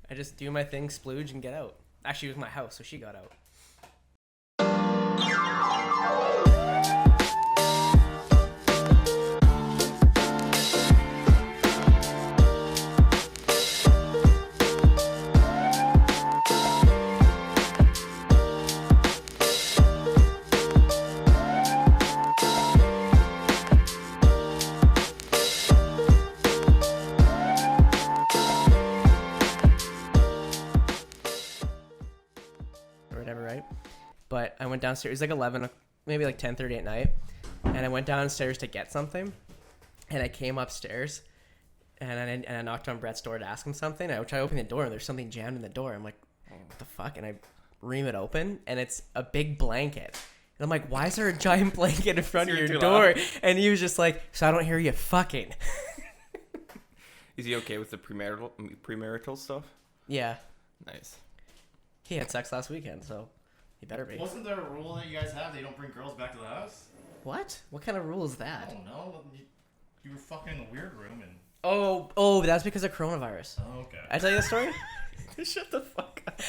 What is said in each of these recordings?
I just do my thing, splooge, and get out. Actually, it was my house, so she got out. But I went downstairs. It was like 11, maybe like 10:30 at night. And I went downstairs to get something. And I came upstairs. And I knocked on Brett's door to ask him something. I opened the door and there's something jammed in the door. I'm like, what the fuck? And I ream it open. And it's a big blanket. And I'm like, why is there a giant blanket in front of your door? Loud. And he was just like, so I don't hear you fucking. Is he okay with the premarital stuff? Yeah. Nice. He had sex last weekend, so... He better be. Wasn't there a rule that you guys have that you don't bring girls back to the house? What? What kind of rule is that? I don't know. You were fucking in the weird room and... Oh, that's because of coronavirus. Oh, okay. I tell you the story? Shut the fuck up.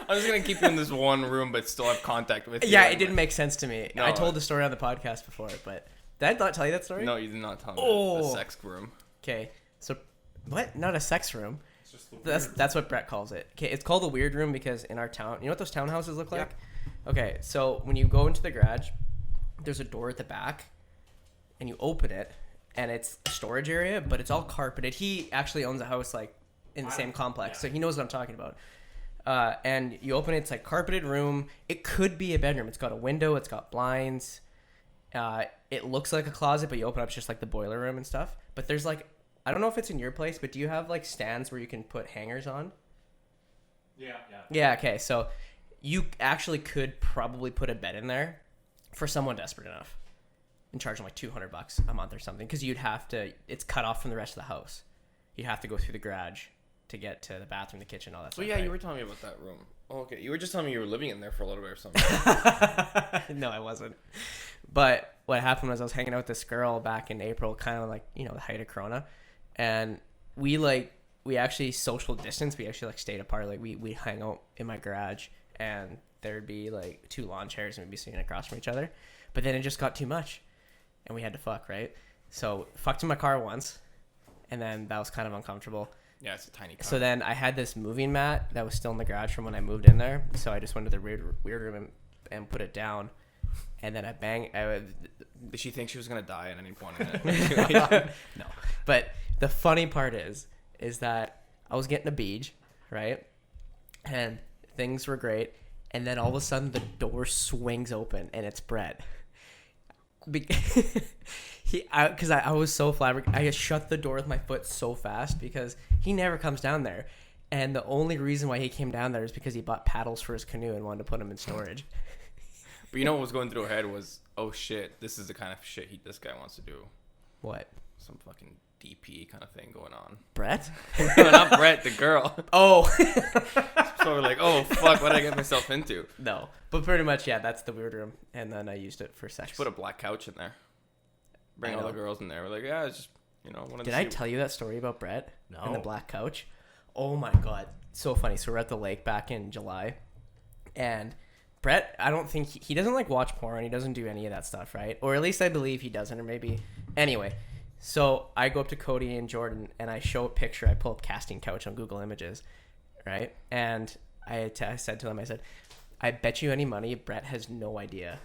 I'm just going to keep you in this one room but still have contact with you. Yeah, it didn't make sense to me. No, I told the story on the podcast before, but... Did I not tell you that story? No, you did not tell me. The sex room. Okay, so... What? Not a sex room. That's what Brett calls it. Okay, it's called a weird room because in our town... You know what those townhouses look like? Yeah. Okay, so when you go into the garage, there's a door at the back, and you open it, and it's a storage area, but it's all carpeted. He actually owns a house like in the same complex, so he knows what I'm talking about. And you open it, it's like carpeted room. It could be a bedroom. It's got a window. It's got blinds. It looks like a closet, but you open up, it's just like the boiler room and stuff. But there's like... I don't know if it's in your place, but do you have like stands where you can put hangers on? Yeah. Yeah, okay. So you actually could probably put a bed in there for someone desperate enough and charge them like $200 a month or something, because you'd have to, it's cut off from the rest of the house. You'd have to go through the garage to get to the bathroom, the kitchen, all that stuff. Well, yeah, right? You were telling me about that room. Oh, okay. You were just telling me you were living in there for a little bit or something. No, I wasn't. But what happened was I was hanging out with this girl back in April, kind of like, you know, the height of Corona. And we actually social distance. We actually like stayed apart. Like we hang out in my garage, and there'd be like 2 lawn chairs, and we'd be sitting across from each other. But then it just got too much, and we had to fuck, right? So fucked in my car once, and then that was kind of uncomfortable. Yeah, it's a tiny car. So then I had this moving mat that was still in the garage from when I moved in there. So I just went to the weird room and put it down, and then I banged. Did she think she was gonna die at any point in it? No, but the funny part is that I was getting a beach, right? And things were great. And then all of a sudden the door swings open and it's Brett. Because I was so flabbergasted. I just shut the door with my foot so fast because he never comes down there. And the only reason why he came down there is because he bought paddles for his canoe and wanted to put them in storage. But you know what was going through her head was, oh shit, this is the kind of shit this guy wants to do. What? Some fucking DP kind of thing going on. Brett? No, not Brett, the girl. Oh. So we're like, oh fuck, what did I get myself into? No. But pretty much, yeah, that's the weird room. And then I used it for sex. Just put a black couch in there. Bring all the girls in there. We're like, yeah, it's just, you know. Did I tell you that story about Brett? No. And the black couch? Oh my God. So funny. So we're at the lake back in July. And Brett, I don't think he doesn't like watch porn. He doesn't do any of that stuff, right? Or at least I believe he doesn't, or maybe. Anyway, so I go up to Cody and Jordan and I show a picture. I pull up casting couch on Google Images, right? And I said to them, I said, I bet you any money Brett has no idea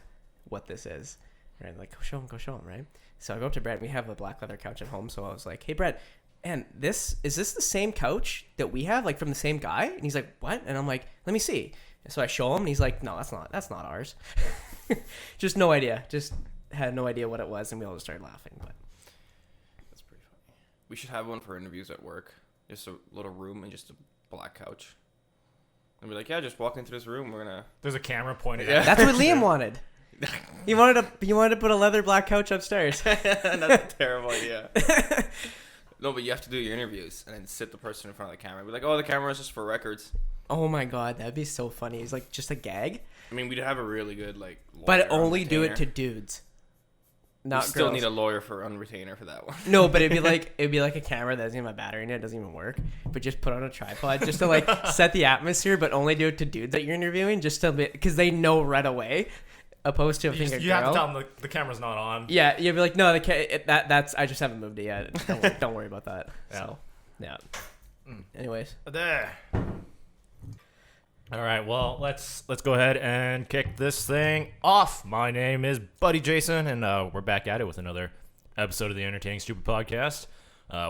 what this is. Right? I'm like, go show him, right? So I go up to Brett. We have a black leather couch at home. So I was like, hey, Brett, and is this the same couch that we have, like from the same guy? And he's like, what? And I'm like, let me see. So I show him, and he's like, no, that's not ours. Just no idea. Just had no idea what it was, and we all just started laughing. But that's pretty funny. We should have one for interviews at work. Just a little room and just a black couch. And be like, yeah, just walk into this room. We're gonna. There's a camera pointed at. That's what Liam wanted. He wanted to put a leather black couch upstairs. That's a terrible idea. No, but you have to do your interviews and then sit the person in front of the camera. Be like, oh, the camera is just for records. Oh my God, that'd be so funny. It's like just a gag. I mean, we'd have a really good like. But only do it to dudes. not you still girls. need a lawyer for on retainer for that one. No, but it'd be like a camera that doesn't even have a battery in it. It doesn't even work. But just put on a tripod just to like set the atmosphere, but only do it to dudes that you're interviewing, just to because they know right away, opposed to You, a you girl. have to tell them the camera's not on. Yeah, you'd be like, no, that's I just haven't moved it yet. Don't worry about that. Yeah. So, yeah. Anyways, There. All right, well, let's go ahead and kick this thing off. My name is Buddy Jayson, and we're back at it with another episode of the Entertaining Stupid Podcast.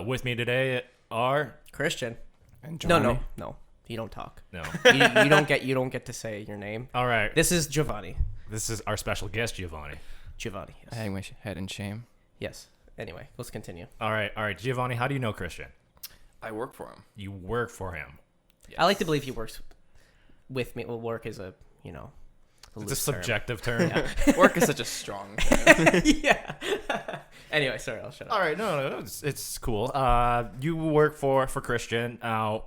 With me today are Christian. And No. You don't talk. no. You don't get to say your name. All right, This is Giovanni. this is our special guest, Giovanni. Giovanni. Yes. I hang my head in shame. Yes. Anyway, let's continue. All right, Giovanni. How do you know Christian? I work for him. You work for him. I like to believe he works with me. Well, work is a It's a loose term. subjective term. Work is such a strong term. Yeah. Anyway, sorry, I'll shut up. All right, no, it's cool. You work for Christian. Now,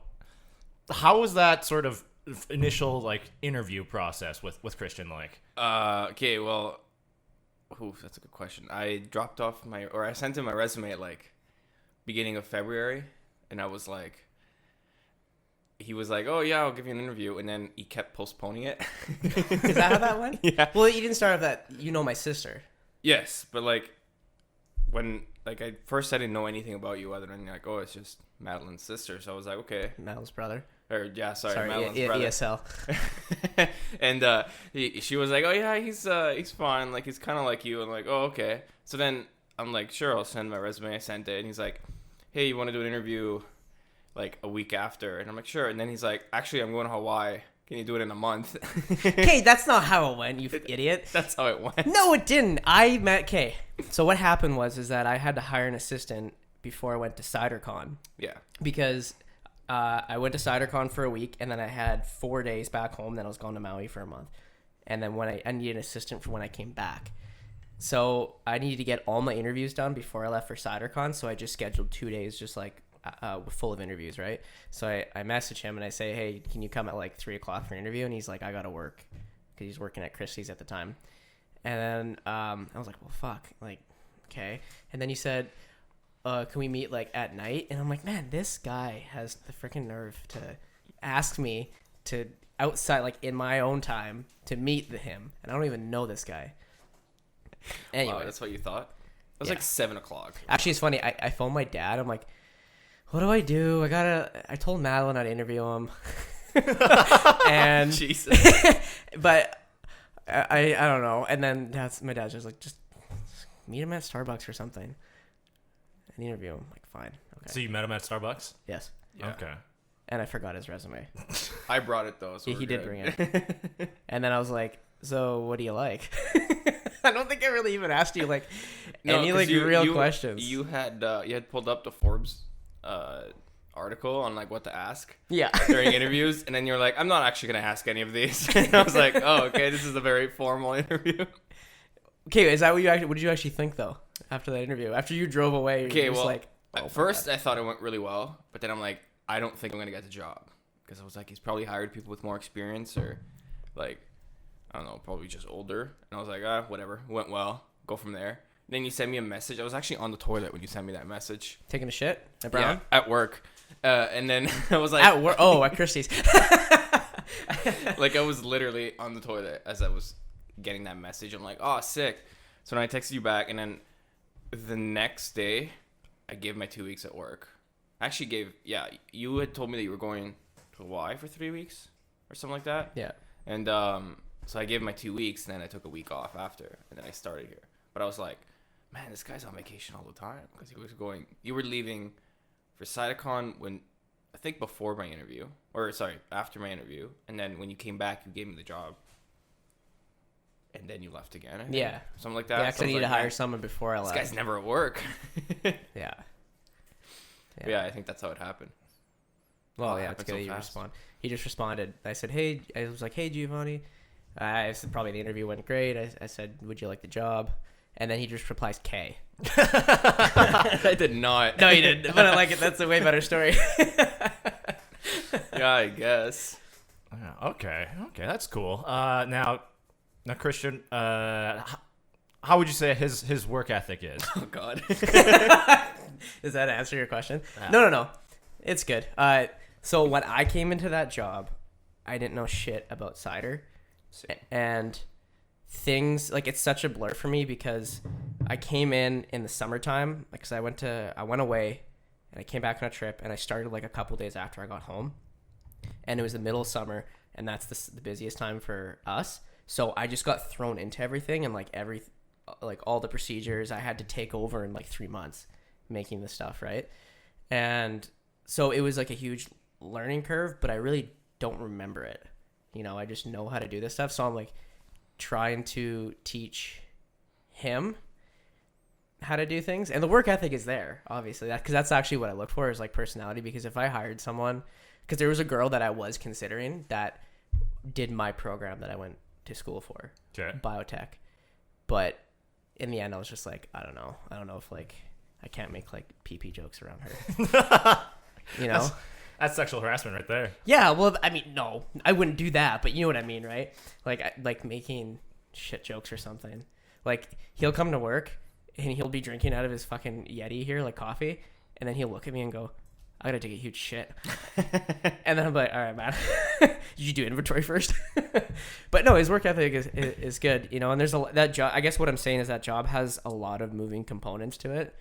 how was that sort of initial like interview process with Christian like? Okay, well, that's a good question. I sent him my resume at like beginning of February, and I was like, he was like, oh yeah, I'll give you an interview, and then he kept postponing it. Is that how that went? Yeah. Well, you didn't start off that. You know my sister. Yes, but like when like I first I didn't know anything about you other than like, oh, it's just Madeline's sister. So I was like, okay, Mel's brother. or yeah, sorry Madeline's brother. ESL. And she was like, oh yeah, he's fine, like he's kind of like you. And like, oh okay. So then I'm like, sure, I'll send my resume. I sent it, and he's like, hey, you want to do an interview like a week after? And I'm like, sure. And then he's like, actually, I'm going to Hawaii. Can you do it in a month? Okay, that's not how it went, you idiot. That's how it went. No, it didn't. I met Kay. So what happened was that I had to hire an assistant before I went to CiderCon Yeah. because I went to CiderCon for a week, and then I had 4 days back home. Then I was going to Maui for a month, and then when I needed an assistant for when I came back. So I needed to get all my interviews done before I left for CiderCon. So I just scheduled 2 days, just like full of interviews, right? So I message him and I say, hey, can you come at like 3 o'clock for an interview? And he's like, I gotta work, because he's working at Christie's at the time. And then I was like, well, fuck, like, okay. And then he said, can we meet like at night? And I'm like, man, this guy has the freaking nerve to ask me to outside, like in my own time, to meet him, and I don't even know this guy. Anyway, Wow, that's what you thought? It was Yeah. like 7 o'clock. Actually, it's funny. I phoned my dad. I'm like, what do? I told Madeline I'd interview him. And Jesus. but I don't know. And then my dad's just like, just meet him at Starbucks or something and interview him. I'm like, fine. Okay. So you met him at Starbucks? Yes. Yeah. Okay. And I forgot his resume. I brought it though. So He we're did good. bring it. And then I was like, so what do you like? I don't think I really even asked you like any 'cause like real questions. You had pulled up the Forbes article on like what to ask Yeah. during interviews, and then you're like, I'm not actually gonna ask any of these. And I was like, oh, okay, this is a very formal interview. Okay, is that what did you actually think though after that interview? After you drove away, Okay, you were just well, like, oh, at first I thought it went really well, but then I'm like, I don't think I'm gonna get the job, because I was like, he's probably hired people with more experience, or like, I don't know, probably just older. And I was like, whatever, went well, go from there. Then you sent me a message. I was actually on the toilet when you sent me that message. taking a shit at Brown? Yeah, at work. And then I was like, At work? Oh, at Christie's. like I was literally on the toilet as I was getting that message. I'm like, oh, sick. So then I texted you back, and then the next day I gave my 2 weeks at work. I actually you had told me that you were going to Hawaii for 3 weeks or something like that. Yeah. And so I gave my 2 weeks, and then I took a week off after, and then I started here. But I was like, man, this guy's on vacation all the time, because you were leaving for CiderCon when, I think before my interview, or sorry, after my interview, and then when you came back, you gave me the job, and then you left again. I think, Yeah. something like that. Yeah, because So I was need to like, hire man, someone before I This left. guy's never at work. Yeah. Yeah, I think that's how it happened. Well, Oh, it yeah, it's happened good so that you fast. respond. He just responded. I said, hey, I was like, hey, Giovanni. I said, probably the interview went great. I said, would you like the job? And then he just replies, K. I did not. No, he didn't. But I like it. That's a way better story. Yeah, I guess. Yeah, okay, that's cool. Now, Christian, how would you say his work ethic is? Oh God. Does that answer your question? Yeah. No. It's good. So when I came into that job, I didn't know shit about cider. And things, like, it's such a blur for me because I came in the summertime, because I went away and I came back on a trip and I started like a couple days after I got home. And it was the middle of summer, and that's the busiest time for us. So I just got thrown into everything, and like all the procedures I had to take over in like 3 months making the stuff, right? And so it was like a huge learning curve, but I really don't remember it. You know, I just know how to do this stuff. So I'm like trying to teach him how to do things. And the work ethic is there, obviously, because that's actually what I look for, is like personality. Because if I hired someone, because there was a girl that I was considering that did my program that I went to school for, biotech. But in the end, I was just like, I don't know if like I can't make like pee jokes around her. You know? That's sexual harassment right there. Yeah, well, I mean, no, I wouldn't do that, but you know what I mean, right? Like making shit jokes or something. Like, he'll come to work and he'll be drinking out of his fucking Yeti here, like coffee, and then he'll look at me and go, I gotta take a huge shit. And then I'm like, all right, man, did you do inventory first? But no, his work ethic is good, you know, and there's that job. I guess what I'm saying is that job has a lot of moving components to it.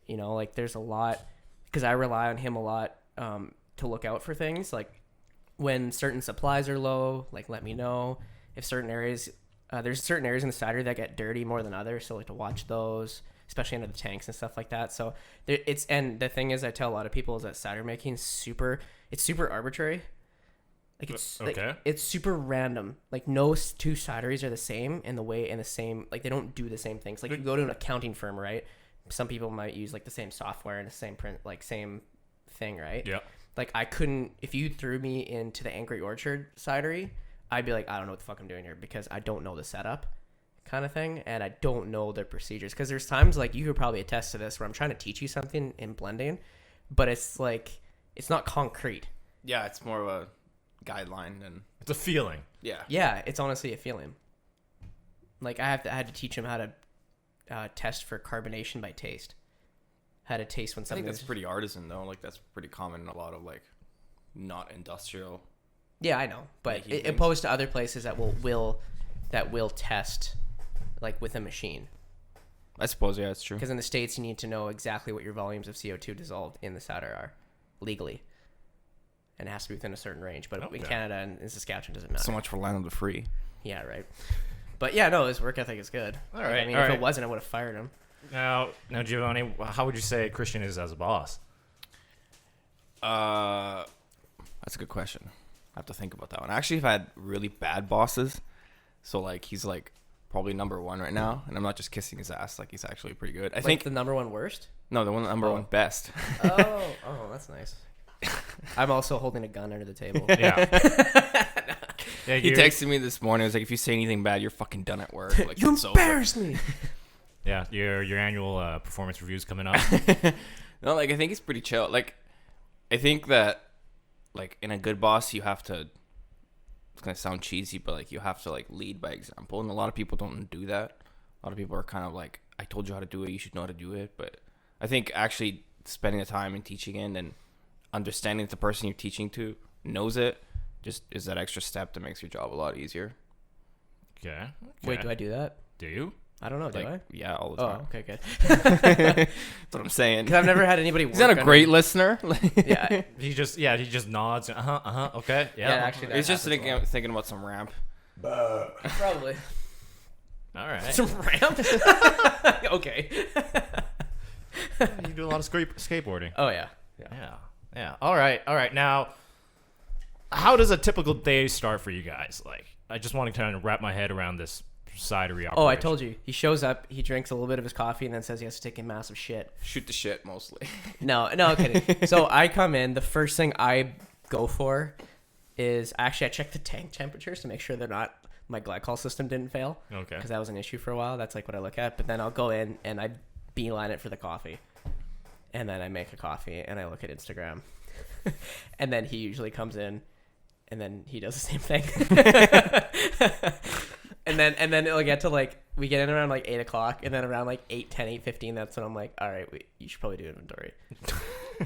You know, like there's a lot, because I rely on him a lot to look out for things. Like when certain supplies are low, like let me know. If certain areas, there's certain areas in the cider that get dirty more than others, so like to watch those, especially under the tanks and stuff like that. So and the thing is, I tell a lot of people is that cider making is super arbitrary. Like it's okay. Like, it's super random. Like no two cideries are the same in the same, like they don't do the same things. Like you go to an accounting firm, right? Some people might use like the same software and the same print, like same thing, right? Yeah. Like I couldn't, if you threw me into the Angry Orchard cidery, I'd be like, I don't know what the fuck I'm doing here because I don't know the setup kind of thing. And I don't know their procedures. Because there's times, like you could probably attest to this, where I'm trying to teach you something in blending, but it's like, it's not concrete. Yeah, it's more of a guideline and It's a feeling. yeah. Yeah, it's honestly a feeling. Like I had to teach him how to test for carbonation by taste. How to taste when I think something. that's pretty artisan though. Like that's pretty common in a lot of like not industrial. Yeah, I know, but Making things. opposed to other places that will test like with a machine. I suppose yeah, it's true. Because in the States, you need to know exactly what your volumes of CO2 dissolved in the cider are legally, and it has to be within a certain range. But in Canada and in Saskatchewan, doesn't matter. So much for land of the free. Yeah, right. But yeah, no, his work ethic is good. All Like, right, I mean, all if right. it wasn't, I would have fired him. Now, Giovanni, how would you say Christian is as a boss? That's a good question. I have to think about that one. I actually have had really bad bosses. So like he's like probably number one right now, and I'm not just kissing his ass. Like he's actually pretty good. I think the number one worst. no, the number one best. Oh, that's nice. I'm also holding a gun under the table. Yeah. He texted me this morning. He was like, "If you say anything bad, you're fucking done at work." Like You it's over. embarrass me. Yeah, your annual performance review's coming up. No, like I think he's pretty chill. Like I think that like in a good boss, you have to. It's gonna sound cheesy, but like you have to like lead by example, and a lot of people don't do that. A lot of people are kind of like, "I told you how to do it. You should know how to do it." But I think actually spending the time and teaching it and understanding that the person you're teaching to knows it just is that extra step that makes your job a lot easier. Okay. Wait, do I do that? Do you? I don't know. Do Like, I? yeah, all the Oh, time. okay, good. That's what I'm saying. Because I've never had anybody work He's not a under great me. listener. Yeah. He just nods. Okay. Yeah. Yeah, actually, that He's just happens a lot. thinking about some ramp. Probably. All right. Some ramp? Okay. You do a lot of skateboarding. Oh, yeah. Yeah. All right. Now, how does a typical day start for you guys? Like, I just want to kind of wrap my head around this cidery operation. Oh, I told you. He shows up, he drinks a little bit of his coffee, and then says he has to take a massive shit. Shoot the shit mostly. No, kidding. So I come in. The first thing I go for is I check the tank temperatures to make sure my glycol system didn't fail. Okay. Because that was an issue for a while. That's like what I look at. But then I'll go in and I beeline it for the coffee. And then I make a coffee and I look at Instagram. And then he usually comes in and then he does the same thing. And then it'll get to like, we get in around like 8 o'clock, and then around like 8:10, 8:15, that's when I'm like, all right, you should probably do inventory.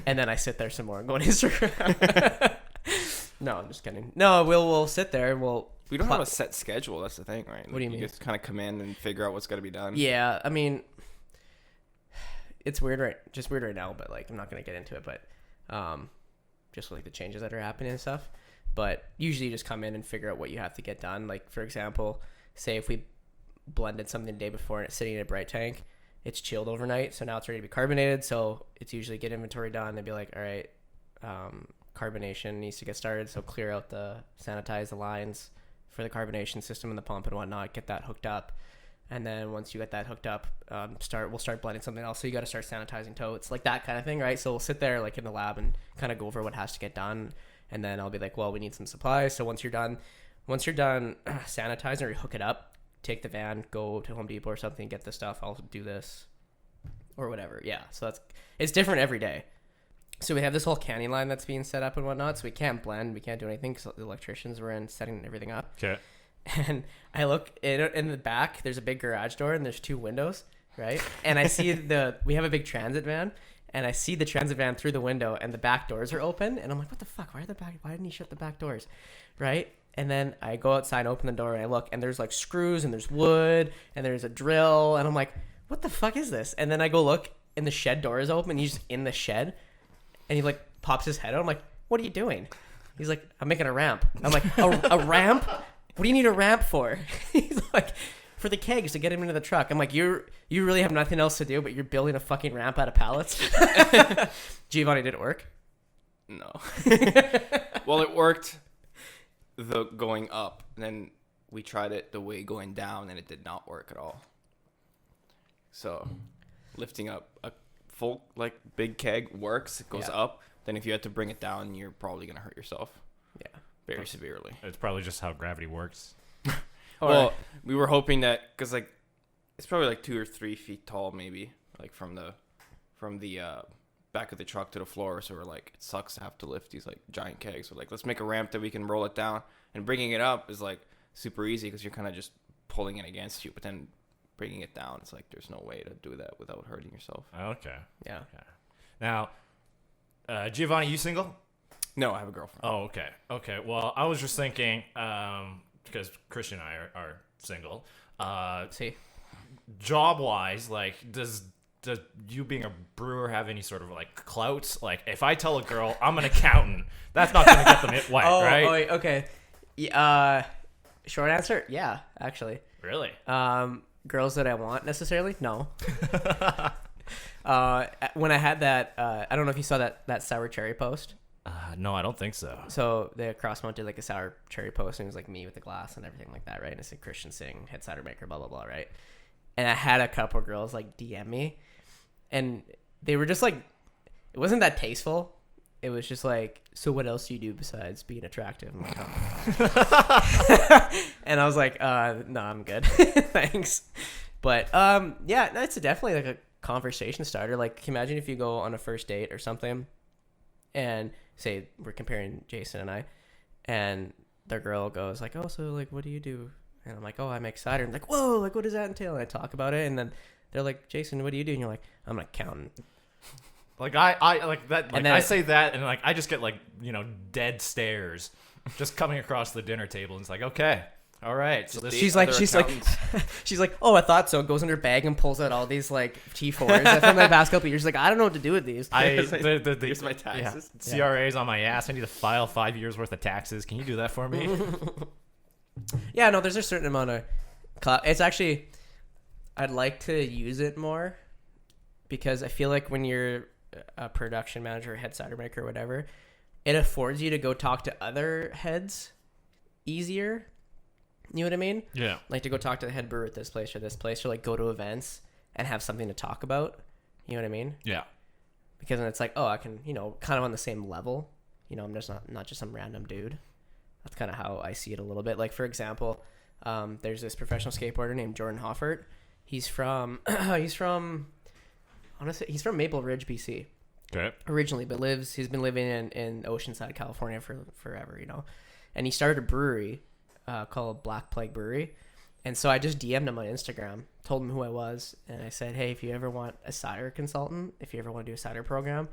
And then I sit there some more and go on Instagram. No, I'm just kidding. No, we'll sit there and We don't have a set schedule. That's the thing, right? What do you mean? You just kind of come in and figure out what's got to be done. Yeah, I mean, it's weird right now, but like I'm not gonna get into it, but just like the changes that are happening and stuff. But usually you just come in and figure out what you have to get done. Like for example, say if we blended something the day before and it's sitting in a bright tank, it's chilled overnight, so now it's ready to be carbonated. So it's usually get inventory done and be like, all right, carbonation needs to get started. So clear out sanitize the lines for the carbonation system and the pump and whatnot, get that hooked up. And then once you get that hooked up, we'll start blending something else. So you got to start sanitizing totes, like that kind of thing, right? So we'll sit there like in the lab and kind of go over what has to get done. And then I'll be like, well, we need some supplies. So once you're done sanitizing or you hook it up, take the van, go to Home Depot or something, get the stuff. I'll do this or whatever. Yeah. So it's different every day. So we have this whole canning line that's being set up and whatnot. So we can't blend, we can't do anything because the electricians were in setting everything up. Okay. And I look in the back, there's a big garage door and there's 2 windows, right? And I see we have a big transit van, and I see the transit van through the window and the back doors are open. And I'm like, what the fuck? Why didn't he shut the back doors? Right? And then I go outside, open the door, and I look, and there's like screws and there's wood and there's a drill. And I'm like, what the fuck is this? And then I go look and the shed door is open. He's just in the shed and he like pops his head out. I'm like, what are you doing? He's like, I'm making a ramp. I'm like, a ramp? What do you need a ramp for? He's like, for the kegs to get him into the truck. I'm like, you really have nothing else to do, but you're building a fucking ramp out of pallets? Giovanni, did it work? No. Well, it worked going up. Then we tried it the way going down, and it did not work at all. So lifting up a full, like, big keg works. It goes up. Then if you had to bring it down, you're probably going to hurt yourself. Yeah. Very severely. It's probably just how gravity works. Well, we were hoping that, because like it's probably like 2 or 3 feet tall, maybe, like from the back of the truck to the floor. So we're like, it sucks to have to lift these like giant kegs. So like, let's make a ramp that we can roll it down, and bringing it up is like super easy because you're kind of just pulling it against you. But then bringing it down, it's like there's no way to do that without hurting yourself. Okay. Yeah. Okay. Now, Giovanni, you single? No, I have a girlfriend. Oh, okay. Okay. Well, I was just thinking, because Christian and I are single. See, job-wise, like, does you being a brewer have any sort of like clout? Like, if I tell a girl I'm an accountant, that's not going to get them wet, right? Oh, okay. Short answer, yeah, actually. Really? Girls that I want necessarily? No. When I had that, I don't know if you saw that sour cherry post. No, I don't think so. So the Crossmount did like a sour cherry post, and it was like me with the glass and everything like that, right? And it said Christian Singh, head cider maker, blah blah blah, right? And I had a couple girls like DM me, and they were just like, it wasn't that tasteful. It was just like, so what else do you do besides being attractive? I'm like, oh. And I was like, no, I'm good, thanks. But yeah, that's definitely like a conversation starter. Like, imagine if you go on a first date or something, and say we're comparing Jayson and I, and the girl goes like, oh, so like, what do you do? And I'm like, oh, I make cider. I'm like, whoa, like, what does that entail? And I talk about it, and then they're like, Jayson, what do you do? And you're like, I'm an accountant. Like, I like that. Like, And then I say that, and like, I just get like, dead stares just coming across the dinner table. And it's like, okay, all right. So this, she's like, oh, I thought so. Goes in her bag and pulls out all these like T4s from my past couple years. She's like, I don't know what to do with these. Here's my taxes. Yeah, CRA's on my ass. I need to file 5 years worth of taxes. Can you do that for me? Yeah, no, there's a certain amount of it's actually, I'd like to use it more, because I feel like when you're a production manager, head cider maker, or whatever, it affords you to go talk to other heads easier. You know what I mean? Yeah. Like to go talk to the head brewer at this place, or like go to events and have something to talk about. You know what I mean? Yeah. Because then it's like, oh, I can, kind of on the same level. I'm just not just some random dude. That's kind of how I see it a little bit. Like, for example, there's this professional skateboarder named Jordan Hoffert. He's from Maple Ridge, BC. Okay. Originally, but he's been living in Oceanside, California for forever, And he started a brewery called Black Plague Brewery, And so I just DM'd him on Instagram, told him who I was, and I said, hey, if you ever want a cider consultant, if you ever want to do a cider program,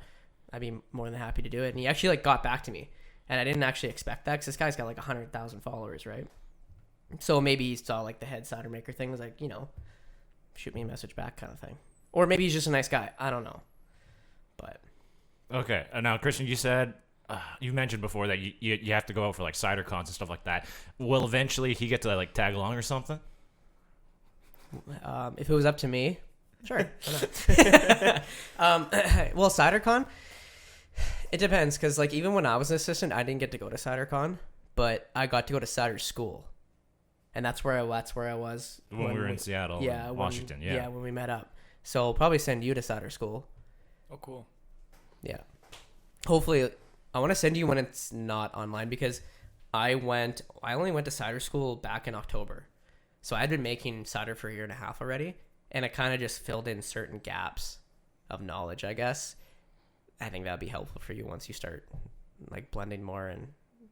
I'd be more than happy to do it. And he actually like got back to me, and I didn't actually expect that because this guy's got like 100,000 followers, right? So maybe he saw like the head cider maker thing, was like, you know, shoot me a message back kind of thing. Or maybe he's just a nice guy. I don't know. But Okay. Now, Christian, you said you mentioned before that you have to go out for like cider cons and stuff like that. Will eventually he get to like tag along or something? if it was up to me, sure. Why not? Well, CiderCon, it depends because like even when I was an assistant, I didn't get to go to CiderCon, but I got to go to cider school, and that's where I was When we were in Seattle, yeah, Washington, yeah, when we met up. So I'll probably send you to cider school. Oh, cool. Yeah. Hopefully, I want to send you when it's not online because I only went to cider school back in October. So I had been making cider for a year and a half already, and it kind of just filled in certain gaps of knowledge, I guess. I think that'd be helpful for you once you start like blending more and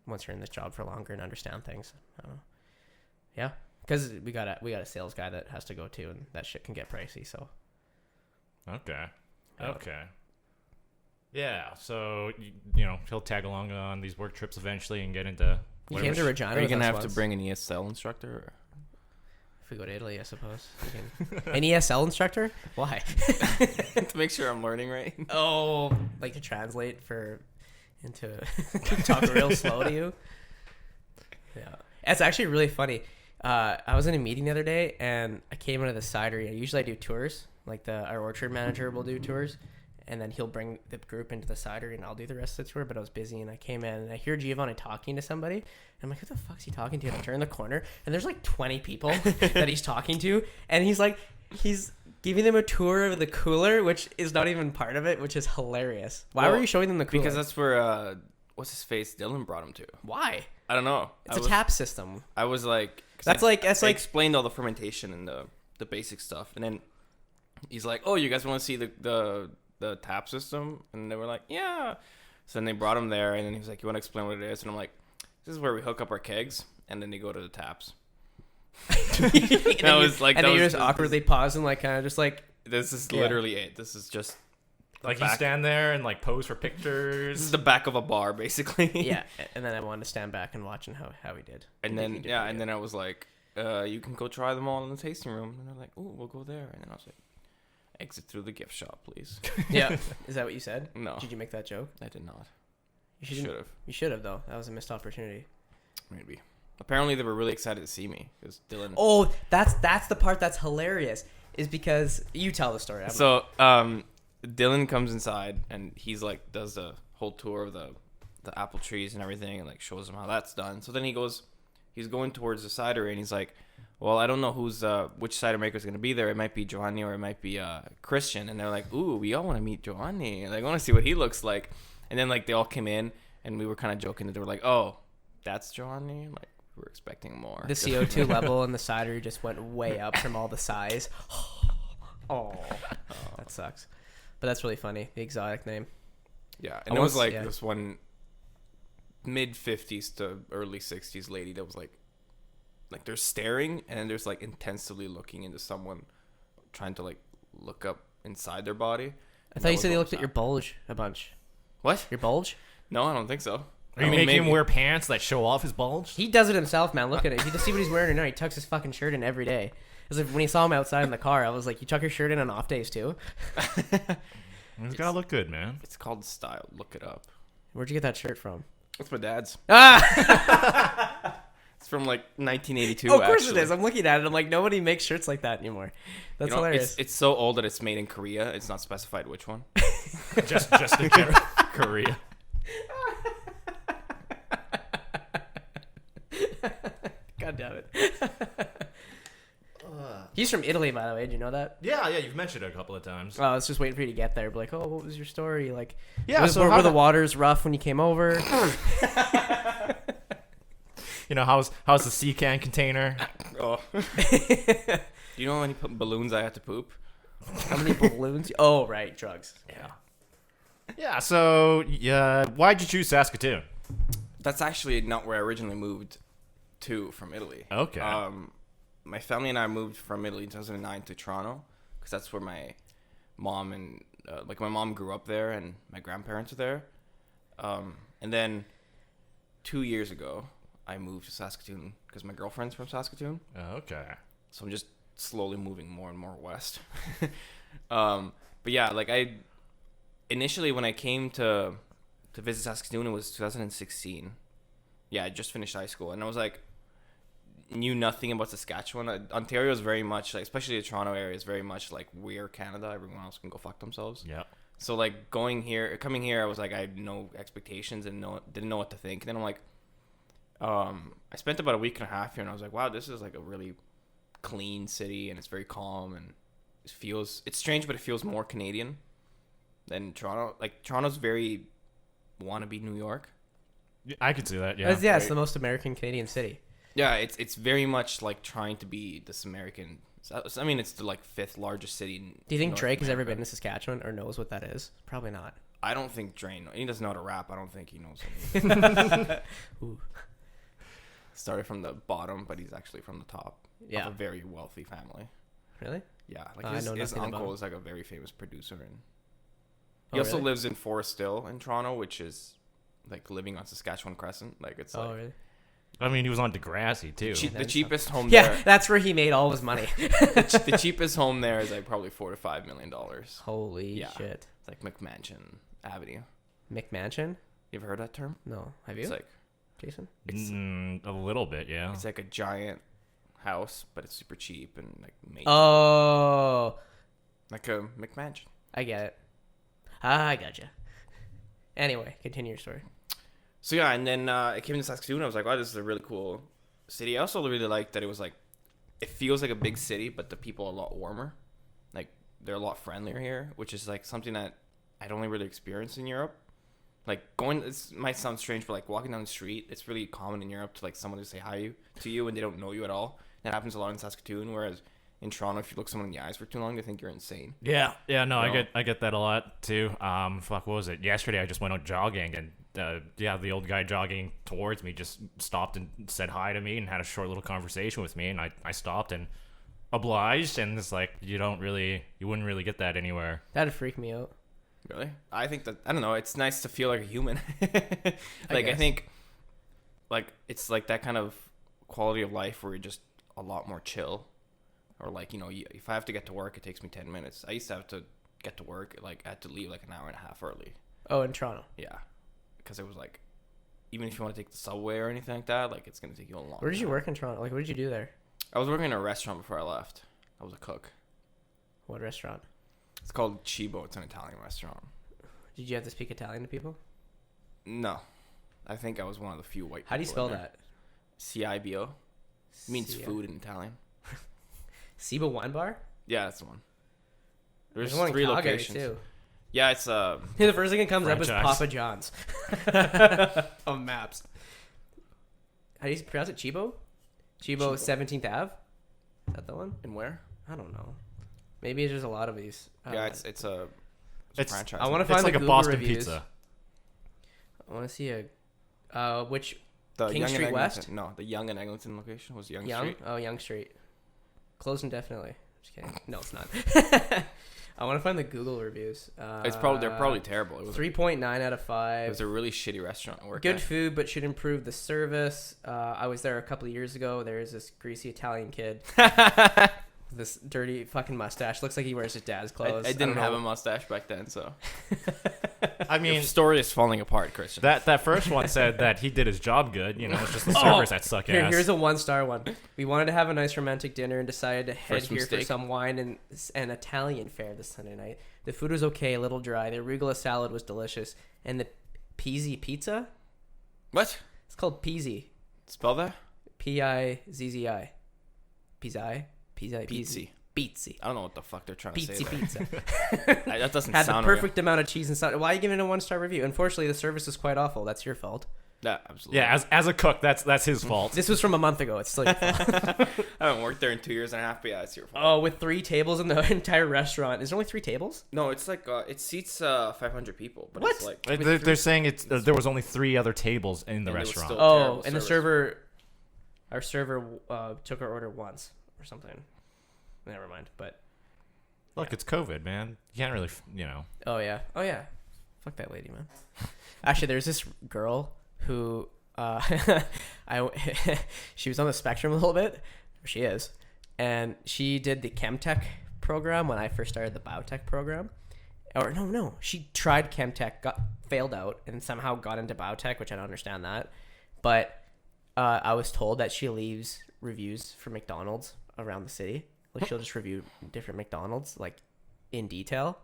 once you're in this job for longer and understand things. I don't know. Yeah, because we got a sales guy that has to go too, and that shit can get pricey. So. Okay. Okay. Yeah, so you know he'll tag along on these work trips eventually and get into. You came to Regina. Are you gonna with us have to once. bring an ESL instructor? Or? If we go to Italy, I suppose. An ESL instructor? Why? To make sure I'm learning right. Oh, like to translate into talk real slow to you. Yeah, it's actually really funny. I was in a meeting the other day, and I came into the cidery. Usually I do tours. Like our orchard manager will do tours, and then he'll bring the group into the cidery, and I'll do the rest of the tour. But I was busy, and I came in, and I hear Giovanni talking to somebody. And I'm like, who the fuck's he talking to? And I turn the corner, and there's like 20 people that he's talking to, and he's giving them a tour of the cooler, which is not even part of it, which is hilarious. Why were you showing them the cooler? Because that's where what's his face Dylan brought him to. Why? I don't know. It's a tap system. I was like, that's I like explained all the fermentation and the basic stuff, and then he's like, "Oh, you guys want to see the tap system?" And they were like, "Yeah." So then they brought him there, and then he was like, "You want to explain what it is?" And I'm like, "This is where we hook up our kegs, and then they go to the taps." And then you just awkwardly pause and like kind of just like. This is literally it. This is just like you stand there and like pose for pictures. This is the back of a bar, basically. Yeah, and then I wanted to stand back and watch how he did. And then and then I was like, "You can go try them all in the tasting room." And they're like, "Oh, we'll go there." And then I was like, "Exit through the gift shop, please." Yeah, is that what you said? No, Did you make that joke? I did not. You should have. You should have though. That was a missed opportunity. Maybe. Apparently, they were really excited to see me because Dylan. Oh, that's the part that's hilarious. Is because you tell the story. So, Dylan comes inside and he's like does the whole tour of the apple trees and everything and like shows them how that's done. So then he's going towards the cidery and he's like, "Well, I don't know which cider maker is going to be there. It might be Giovanni or it might be Christian." And they're like, "Ooh, we all want to meet Giovanni. Like, I want to see what he looks like." And then like they all came in and we were kind of joking that they were like, "Oh, that's Giovanni." Like we were expecting more. The CO2 level in the cidery just went way up from all the size. Oh, that sucks. But that's really funny. The exotic name. Yeah, and it was like this one mid-50s to early 60s lady that was like they're staring and then there's like intensively looking into someone trying to like look up inside their body. I thought you said they looked at your bulge a bunch. What? Your bulge? No, I don't think so. Are you making him wear pants that show off his bulge? He does it himself, man. Look at it. You just see what he's wearing right now. He tucks his fucking shirt in every day. It's like when he saw him outside in the car, I was like, "You tuck your shirt in on off days too?" He's gotta look good, man. It's called style. Look it up. Where'd you get that shirt from? It's my dad's. Ah! It's from like 1982. Oh, of course actually. it is. I'm looking at it. I'm like, nobody makes shirts like that anymore. That's hilarious. It's so old that it's made in Korea. It's not specified which one. just in general, Korea. God damn it. He's from Italy, by the way. Did you know that? Yeah, you've mentioned it a couple of times. I was just waiting for you to get there. Be like, "Oh, what was your story? Like, yeah, were the waters rough when you came over?" You know, how's the sea can container? Oh. Do you know how many balloons I had to poop? How many balloons? Oh, right, drugs. Yeah. Yeah. So, why'd you choose Saskatoon? That's actually not where I originally moved to from Italy. Okay. my family and I moved from Italy in 2009 to Toronto because that's where my mom and my mom grew up there and my grandparents are there. And then 2 years ago, I moved to Saskatoon because my girlfriend's from Saskatoon. Okay. So I'm just slowly moving more and more west. But yeah, like initially when I came to visit Saskatoon, it was 2016. Yeah, I just finished high school, and I was like, knew nothing about Saskatchewan. Ontario is very much like, especially the Toronto area, is very much like we're Canada. Everyone else can go fuck themselves. Yeah. So like coming here, I was like, I had no expectations and didn't know what to think. And then I'm like, I spent about a week and a half here, and I was like, wow, this is like a really clean city, and it's very calm, and it's strange, but it feels more Canadian than Toronto. Like Toronto's very wannabe New York. I could see that. Yeah. Yeah, it's the most American Canadian city. Yeah, it's very much like trying to be this American. I mean, it's the like 5th largest city. Do you think North Drake has ever America. been to Saskatchewan or knows what that is? Probably not. I don't think Drake. He doesn't know how to rap. I don't think he knows anything. Ooh. Started from the bottom, but he's actually from the top. Yeah. Of a very wealthy family. Really? Yeah, like I know his nothing uncle about him. is like a very famous producer, and Oh, he also really? lives in Forest Hill in Toronto, which is like living on Saskatchewan Crescent. Like it's Oh, like really? I mean, he was on Degrassi too. the cheapest home Yeah, there. that's where he made all his money. The cheapest home there is like probably $4 to $5 million. Holy Yeah. shit. It's like McMansion Avenue. McMansion? You ever heard that term? No. Have you, It's like Jason? A little bit, yeah. it's like a giant house, but it's super cheap and like made Oh, like a McMansion. I get it. I gotcha. Anyway, continue your story. So yeah, and then I came to Saskatoon. I was like, wow, this is a really cool city. I also really liked that it was like, it feels like a big city, but the people are a lot warmer. Like they're a lot friendlier here, which is like something that I'd only really experienced in Europe. Like this might sound strange, but like walking down the street, it's really common in Europe to like someone to say hi to you and they don't know you at all. That happens a lot in Saskatoon, whereas in Toronto, if you look someone in the eyes for too long, they think you're insane. Yeah, no, You know? I get that a lot too. What was it? Yesterday, I just went out jogging, and the old guy jogging towards me just stopped and said hi to me and had a short little conversation with me, and I stopped and obliged, and it's like you wouldn't really get that anywhere. That'd freak me out. Really? I think that, I don't know, it's nice to feel like a human. I guess. think like it's like that kind of quality of life where you're just a lot more chill. Or like, you know, if I have to get to work, it takes me 10 minutes. I used to have to get to work, like I had to leave like an hour and a half early. Oh, in Toronto. Yeah. Because it was like, even if you want to take the subway or anything like that, like it's going to take you a long Where did you time. work in Toronto? Like, what did you do there? I was working in a restaurant before I left. I was a cook. What restaurant? It's called Cibo. It's an Italian restaurant. Did you have to speak Italian to people? No. I think I was one of the few white people. How do you spell in there. that? CIBO. Means C- food in Italian. Siba Wine Bar? Yeah, that's the one. There's one in 3 Calgary, locations. too. Yeah, it's The first thing that comes up is Franchise. Papa John's on maps. How do you pronounce it? Chibo? Chibo 17th Ave? Is that the one? in where? I don't know. Maybe there's a lot of these. Yeah, it's a It's- franchise. I wanna It's find like the a Google Boston reviews. pizza. I want to see which the King Yonge and Street Eglinton- West? No, the Yonge and Eglinton location was Yonge Young? Street. Oh, Young Street. Closed indefinitely. Just kidding. No, it's not. I want to find the Google reviews. They're probably terrible. It was 3.9 out of it 5. was a really shitty restaurant to work Good at. food, but should improve the service. I was there a couple of years ago. There's this greasy Italian kid. This dirty fucking mustache. Looks like he wears his dad's clothes. I didn't don't have know. a mustache back then, so I your mean, story is falling apart, Christian. that first one said that he did his job good. You know, it's just the servers that suck ass. Here's a 1-star one. We wanted to have a nice romantic dinner and decided to head First here for mistake. some wine and Italian fare this Sunday night. The food was okay, a little dry. The arugula salad was delicious. And the Pizzi pizza? What? It's called Pizzi. Spell that? Pizzi. Pizzi? Pizzi. Pizzi. I don't know what the fuck they're trying to say. Pizzi there. pizza. That doesn't Had the sound real. perfect amount of cheese and salt. Why are you giving it a 1-star review? Unfortunately, the service is quite awful. That's your fault. Yeah, absolutely. Yeah, as a cook, that's his fault. This was from a month ago. It's still your fault. I haven't worked there in 2 years and a half, but yeah, it's your fault. Oh, with 3 tables in the entire restaurant. Is there only 3 tables? No, it's like it seats 500 people, but What? it's like They're saying there was only 3 other tables in the And it was restaurant. still- Oh, terrible and service. our server took our order once. or something. Never mind. But Look, it's COVID, man. You can't really, oh yeah, fuck that lady, man. Actually, there's this girl who she was on the spectrum a little bit. She is, and she did the Chemtech program when I first started the biotech program. Or no, she tried Chemtech, failed out, and somehow got into biotech, which I don't understand that. But I was told that she leaves reviews for McDonald's around the city. Like, she'll just review different McDonald's, like, in detail,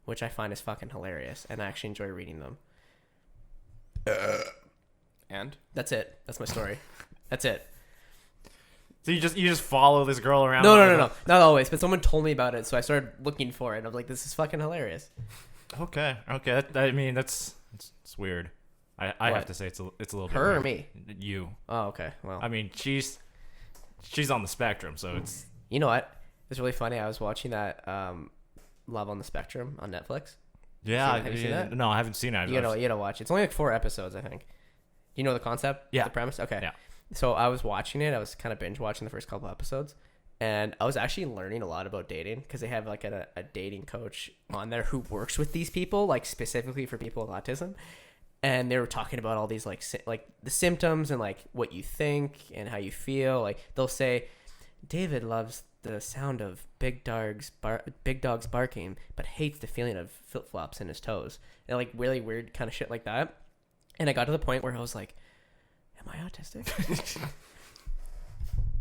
which I find is fucking hilarious, and I actually enjoy reading them. And That's it. That's my story. That's it. So you just follow this girl around? No, not always. But someone told me about it, so I started looking for it. And I was like, "This is fucking hilarious." Okay. I mean, it's weird. I have to say it's a little bit Her or weird. me? You. Oh, okay. Well, I mean, she's on the spectrum, so it's. you know what? It's really funny. I was watching that Love on the Spectrum on Netflix. Yeah. Have you seen that? No, I haven't seen it. You gotta watch it. It's only like 4 episodes, I think. You know the concept? Yeah. The premise? Okay. Yeah. So I was watching it. I was kind of binge watching the first couple episodes. And I was actually learning a lot about dating because they have like a dating coach on there who works with these people, like specifically for people with autism. And they were talking about all these like the symptoms and like what you think and how you feel. Like they'll say, David loves the sound of big dogs barking, but hates the feeling of flip flops in his toes. And like really weird kind of shit like that. And I got to the point where I was like, am I autistic?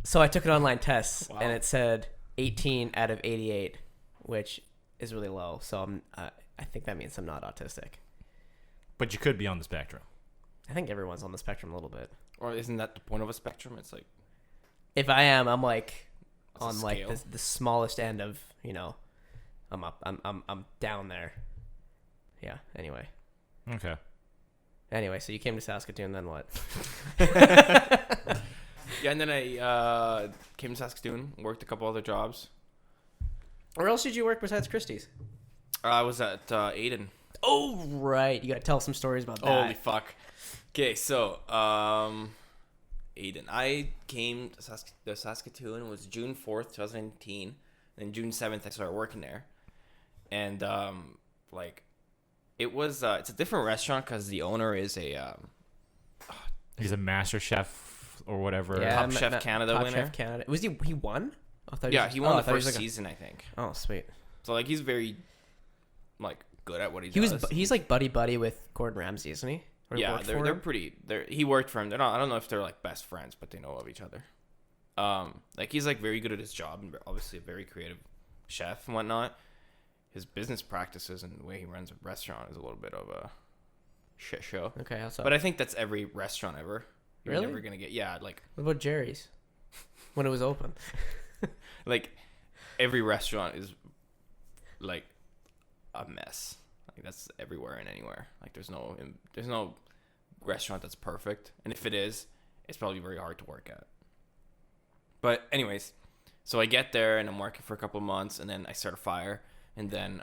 So I took an online test, and it said 18 out of 88, which is really low. So I think that means I'm not autistic. But you could be on the spectrum. I think everyone's on the spectrum a little bit. or isn't that the point of a spectrum? It's like If I am, I'm like It's a on like scale. the smallest end of, I'm up. I'm down there. Yeah. Anyway, so you came to Saskatoon, then what? yeah, and then I came to Saskatoon, worked a couple other jobs. Where else did you work besides Christie's? I was at Aiden. Oh, right. You got to tell some stories about that. Holy fuck. Okay, so Aiden. I came to Saskatoon. It was June 4th, 2018. And June 7th, I started working there. And it was it's a different restaurant because the owner is a He's a master chef or whatever. Yeah, Top Chef Canada Top winner. Chef Canada. Was he won? I thought Yeah, he won the I thought first was like season, I think. Oh, sweet. So like he's very like good at what he He does. he's like buddy with Gordon Ramsay, isn't he? Or Yeah, worked they're for him? pretty. He worked for him. They're not. I don't know if they're like best friends, but they know of each other. Like he's like very good at his job and obviously a very creative chef and whatnot. His business practices and the way he runs a restaurant is a little bit of a shit show. Okay, how so? But I think that's every restaurant ever. You're Really? never gonna get like What about Jerry's? When it was open. like every restaurant is like a mess. Like that's everywhere and anywhere. Like there's no restaurant that's perfect, and if it is, it's probably very hard to work at. But anyways, so I get there and I'm working for a couple of months, and then I start a fire, and then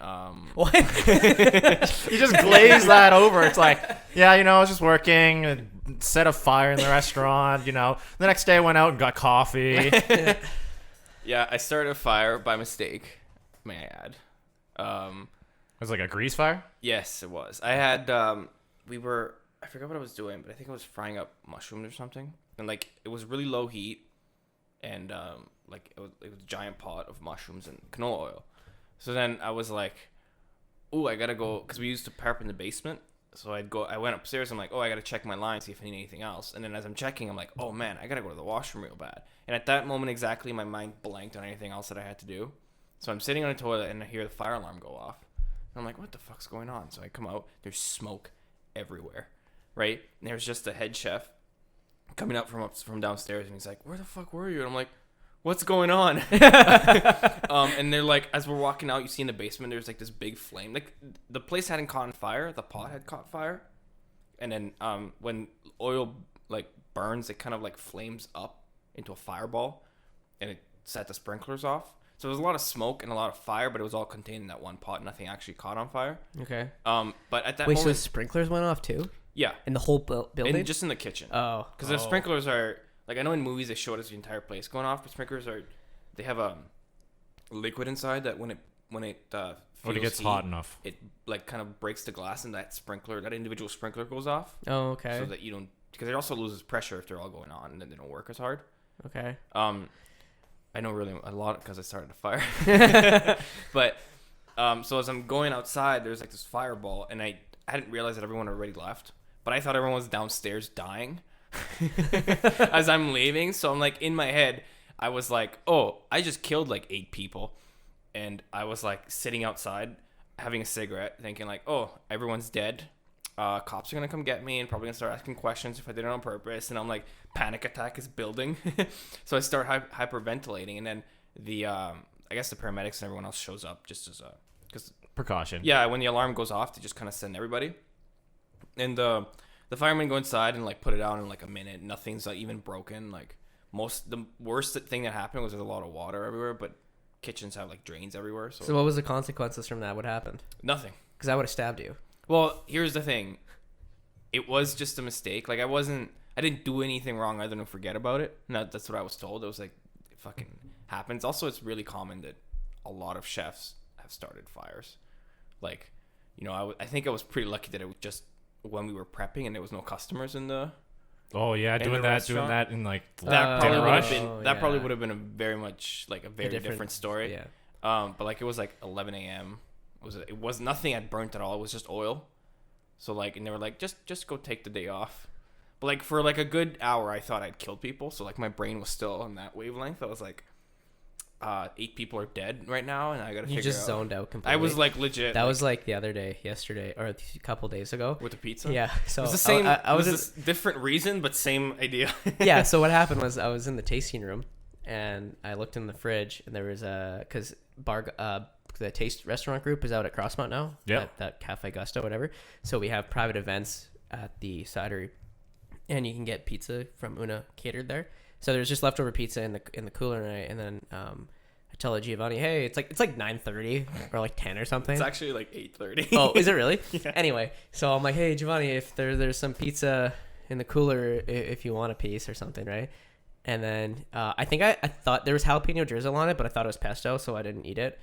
What? You just glaze that over. It's like, yeah, I was just working, set a fire in the restaurant, The next day I went out and got coffee. yeah, I started a fire by mistake, may I add. It was like a grease fire? Yes, it was. I had I forgot what I was doing, but I think I was frying up mushrooms or something, and like it was really low heat, and like it was a giant pot of mushrooms and canola oil. So then I was like, "Ooh, I gotta go," because we used to prep in the basement. So I went upstairs. I'm like, "Oh, I gotta check my line, see if I need anything else." And then as I'm checking, I'm like, "Oh man, I gotta go to the washroom real bad." And at that moment exactly, my mind blanked on anything else that I had to do. So I'm sitting on the toilet and I hear the fire alarm go off. And I'm like, "What the fuck's going on?" So I come out. There's smoke everywhere, right? And there's just a head chef coming up from downstairs, and he's like, "Where the fuck were you?" And I'm like, "What's going on?" And they're like, as we're walking out, you see in the basement, there's like this big flame. Like the place hadn't caught on fire, the pot had caught fire, and then when oil like burns, it kind of like flames up into a fireball, and it set the sprinklers off. So there was a lot of smoke and a lot of fire, but it was all contained in that one pot. Nothing actually caught on fire. Okay. But at that Wait, so the moment, sprinklers went off too? yeah, In the whole building? and just in the kitchen. Oh. Because the sprinklers are like, I know in movies they showed us the entire place going off, but sprinklers are they have a liquid inside that when it When it feels gets heat, hot enough. it like kind of breaks the glass, and that individual sprinkler goes off. Oh, okay. So that you don't, because it also loses pressure if they're all going on, and then they don't work as hard. Okay. I know really a lot because I started a fire. But so as I'm going outside, there's like this fireball, and I hadn't realized that everyone already left, but I thought everyone was downstairs dying as I'm leaving. So I'm like, in my head, I was like, oh, I just killed like 8 people. And I was like sitting outside having a cigarette thinking like, oh, everyone's dead. Cops are going to come get me and probably going to start asking questions if I did it on purpose. And I'm like, panic attack is building. So I start hyperventilating. And then I guess the paramedics and everyone else shows up just as because Precaution. yeah, when the alarm goes off, they just kind of send everybody. And the firemen go inside and like put it out in like a minute. Nothing's like even broken. Like the worst thing that happened was there's a lot of water everywhere, but kitchens have like drains everywhere. So what was the consequences from that? What happened? Nothing. Because I would have stabbed you. Well, here's the thing. It was just a mistake. Like I didn't do anything wrong other than forget about it. No, that's what I was told. It was like, it fucking happens. Also, it's really common that a lot of chefs have started fires. Like, you know, I think I was pretty lucky that it was just when we were prepping and there was no customers in the. Oh yeah, doing that in like that probably would have rush. been probably would have been a very much like a very different story. Yeah. But like it was like 11 a.m. It was nothing had burnt at all. It was just oil. So like, and they were like, just go take the day off. But like for like a good hour, I thought I'd killed people. So like my brain was still on that wavelength. I was like, 8 people are dead right now, and I gotta figure out. You just zoned out completely. I was like legit. That was like the other day, yesterday, or a couple days ago. With the pizza? Yeah. So it was the same. I was this different reason, but same idea. Yeah. So what happened was I was in the tasting room, and I looked in the fridge, and there was because the Taste Restaurant Group is out at Crossmont now. Yeah. That Cafe Gusto, whatever. So we have private events at the cidery, and you can get pizza from Una catered there. So there's just leftover pizza in the cooler, and then I tell Giovanni, hey, it's like 9:30 or like 10 or something. It's actually like 8:30. Oh, is it really? Yeah. Anyway, so I'm like, hey Giovanni, if there's some pizza in the cooler, if you want a piece or something, right? And then I think I thought there was jalapeno drizzle on it, but I thought it was pesto, so I didn't eat it.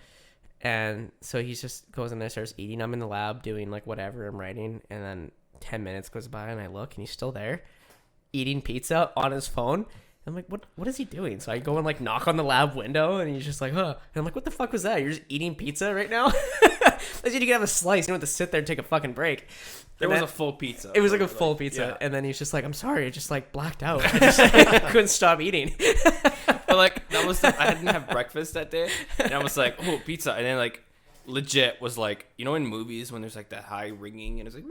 And so he just goes in there, starts eating. I'm in the lab doing like whatever I'm writing, and then 10 minutes goes by, and I look, and he's still there, eating pizza on his phone. I'm like, what is he doing? So I go and like knock on the lab window, and he's just like, huh. And I'm like, what the fuck was that? You're just eating pizza right now? I said you can have a slice. You don't have to sit there and take a fucking break. There was a full pizza. It was like a full pizza. Yeah. And then he's just like, I'm sorry. I just like blacked out. I just couldn't stop eating. But like that was I didn't have breakfast that day, and I was like, oh, pizza. And then like legit was like, you know, in movies when there's like that high ringing and it's like,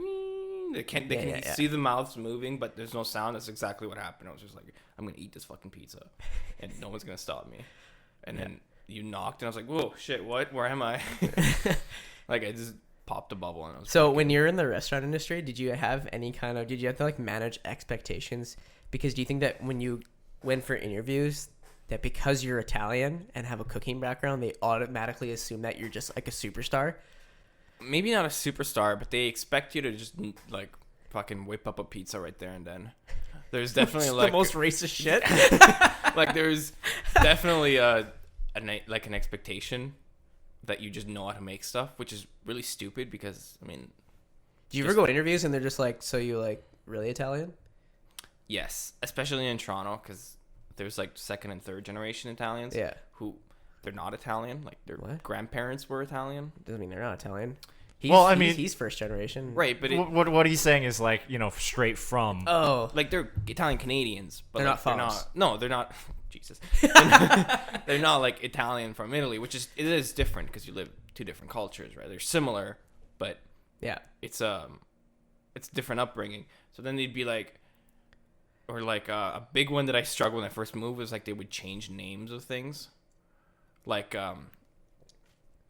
they can see the mouths moving, but there's no sound. That's exactly what happened. I was just like, I'm gonna eat this fucking pizza, and no one's gonna stop me. And then you knocked, and I was like, whoa, shit, what? Where am I? Like I just popped a bubble, and I was. So when you're in the restaurant industry, did you have to like manage expectations? Because do you think that when you went for interviews, that because you're Italian and have a cooking background, they automatically assume that you're just like a superstar? Like not a superstar, but they expect you to just like fucking whip up a pizza right there and then. There's definitely like the most racist shit. Like there's definitely an expectation that you just know how to make stuff, which is really stupid because I mean. Do you ever go to interviews and they're just like, so you like really Italian? Yes, especially in Toronto because there's like 2nd and 3rd generation Italians. Yeah. Who they're not Italian, like their grandparents were Italian. Doesn't mean they're not Italian. He's first generation, right? But what he's saying is like, you know, straight from. Oh, like they're Italian Canadians, but they're like, not Fox. They're not. Jesus, they're not like Italian from Italy, which is different because you live 2 different cultures, right? They're similar, but yeah, it's different upbringing. So then they'd be like, or like a big one that I struggled when I first moved was like they would change names of things, like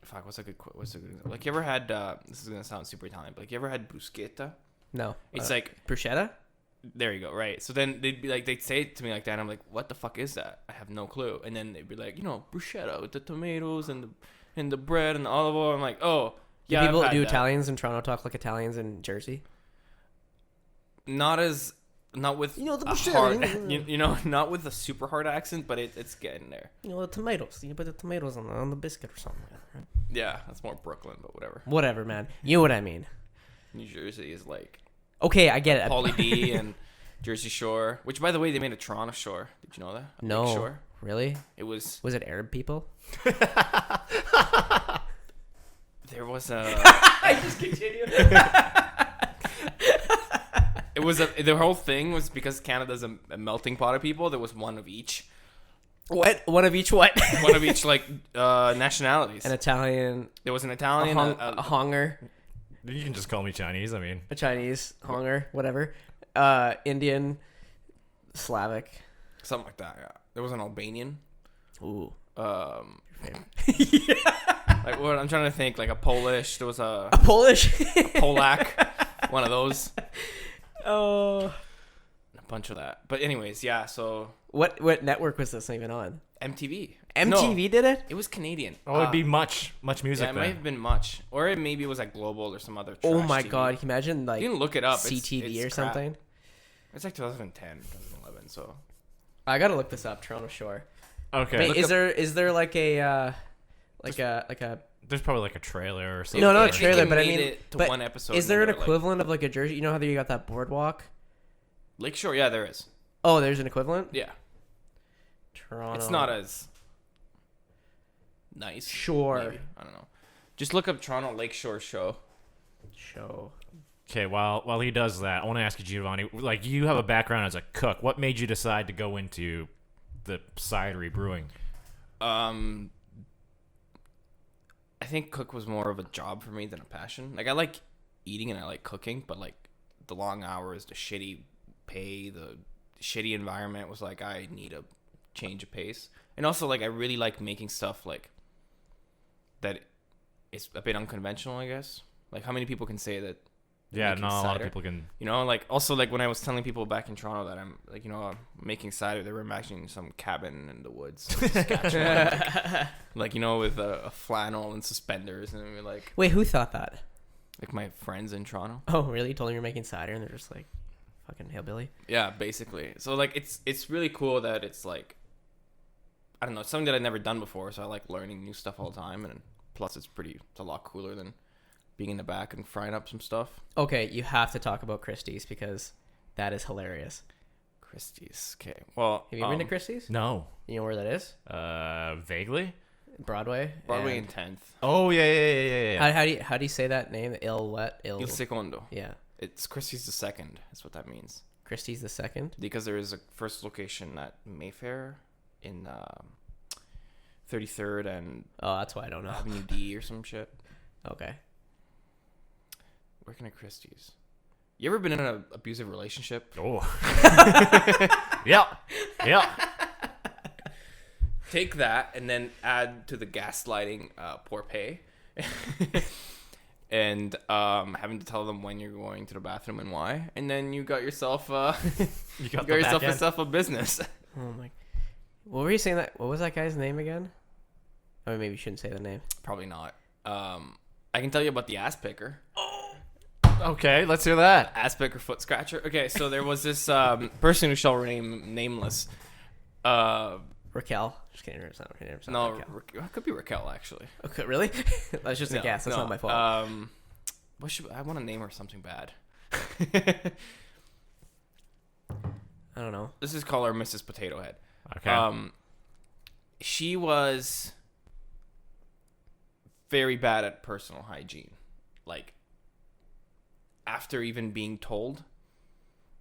fuck, what's a good example? Like you ever had this is gonna sound super Italian, but like you ever had bruschetta? No, It's like bruschetta. There you go, right? So then they'd say it to me like that, and I'm like, what the fuck is that? I have no clue. And then they'd be like, you know, bruschetta with the tomatoes and the bread and the olive oil. I'm like, oh yeah. Do Italians in Toronto talk like Italians in Jersey? Not as not with You know, the a bullshit. hard, not with a super hard accent, but it's getting there. You know, the tomatoes. You put the tomatoes on the biscuit or something like that, right? Yeah, that's more Brooklyn, but whatever. Whatever, man. You know what I mean. New Jersey is like Okay, I get it. Pauly D and Jersey Shore, which by the way they made a Toronto Shore. Did you know that? A No. big Shore. Really? It was. Was it Arab people? There was a. I just continue. It was the whole thing was because Canada's a melting pot of people. There was one of each. What? One of each what? One of each like nationalities. An Italian, There was an Italian, a Honger, You can just call me Chinese. I mean, a Chinese, Honger, whatever, Indian, Slavic. something like that. Yeah, there was an Albanian. Ooh. Like what I'm trying to think, like a Polish. There was a Polish. Polak, one of those. Oh. A bunch of that. But anyways, yeah. So What network was this even on? MTV. MTV No, did it? it was Canadian. it'd be much music. Yeah, it might have been much, or maybe it was like Global or some other. Oh trash my TV. god! Can you imagine like You can look it up. CTV it's or crap. something? It's like 2010, 2011. So I gotta look this up. Toronto Shore. Okay. Wait, look is up- there like a like a There's probably like a trailer or something. No, not I a think trailer, it but I made mean, it to but one episode. is there an and they were, like, equivalent of like a Jersey? You know how you got that boardwalk? Lakeshore? Yeah, there is. Oh, there's an equivalent. Yeah, Toronto. it's not as nice. Sure. Maybe. I don't know. Just look up Toronto Lakeshore show. Show. Okay, while he does that, I want to ask you, Giovanni. Like, you have a background as a cook. What made you decide to go into the cidery brewing? I think cook was more of a job for me than a passion. Like I like eating and I like cooking, but like the long hours, the shitty pay, the shitty environment was like I need a change of pace. And also like I really like making stuff like that is a bit unconventional, I guess. Like how many people can say that? Yeah, making not a lot of cider? people can. You know, like also like when I was telling people back in Toronto that I'm like, making cider, they were imagining some cabin in the woods, Saskatchewan, like with a flannel and suspenders, and we're like Wait, who thought that? my friends in Toronto. Oh, really? You told them you're making cider, and they're just like, fucking hillbilly. Yeah, basically. So like it's really cool that it's like I don't know, something that I've never done before. So I like learning new stuff all the time, and plus it's a lot cooler than being in the back and frying up some stuff. Okay, you have to talk about Christie's because that is hilarious. Christie's. Okay. Well, Have you been to Christie's? No. You know where that is? Vaguely. Broadway. Broadway and- and 10th. Oh yeah. How do you say that name? Il Secondo. Yeah. It's Christie's the second. That's what that means. Christie's the second. Because there is a first location at Mayfair in 33rd and Oh, that's why I don't know. Avenue D or some shit. Okay. Working at Christie's. You ever been in an abusive relationship? Oh. Yeah. Take that and then add to the gaslighting poor pay. And having to tell them when you're going to the bathroom and why. And then you got yourself You got the back end. yourself a business. Oh my. What were you saying? What was that guy's name again? Oh, maybe you shouldn't say the name. Probably not. I can tell you about the ass picker. Okay, let's hear that. Ass picker, foot scratcher. Okay, so there was this person who shall remain nameless. Raquel. Just kidding. It's not her name. It's No, not Raquel. it could be Raquel actually. Okay, really? That's just a guess. That's not my fault. I want to name her something bad. I don't know. Let's just call her Mrs. Potato Head. Okay. She was very bad at personal hygiene. Like, after even being told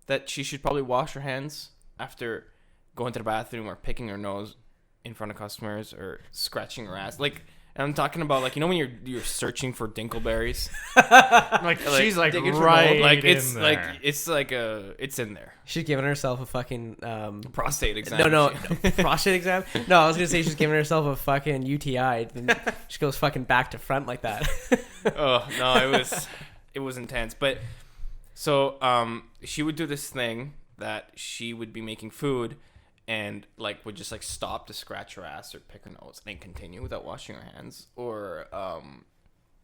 that she should probably wash her hands after going to the bathroom or picking her nose in front of customers or scratching her ass. Like, and I'm talking about, like, when you're searching for dingleberries. She's like digging for right gold. Like, it's in like there. it's in there. She's giving herself a fucking Prostate exam. no prostate exam. No, I was gonna say she's giving herself a fucking UTI. Then she goes fucking back to front like that. Oh no, it was intense. But so she would do this thing that she would be making food and like would just like stop to scratch her ass or pick her nose and continue without washing her hands. Or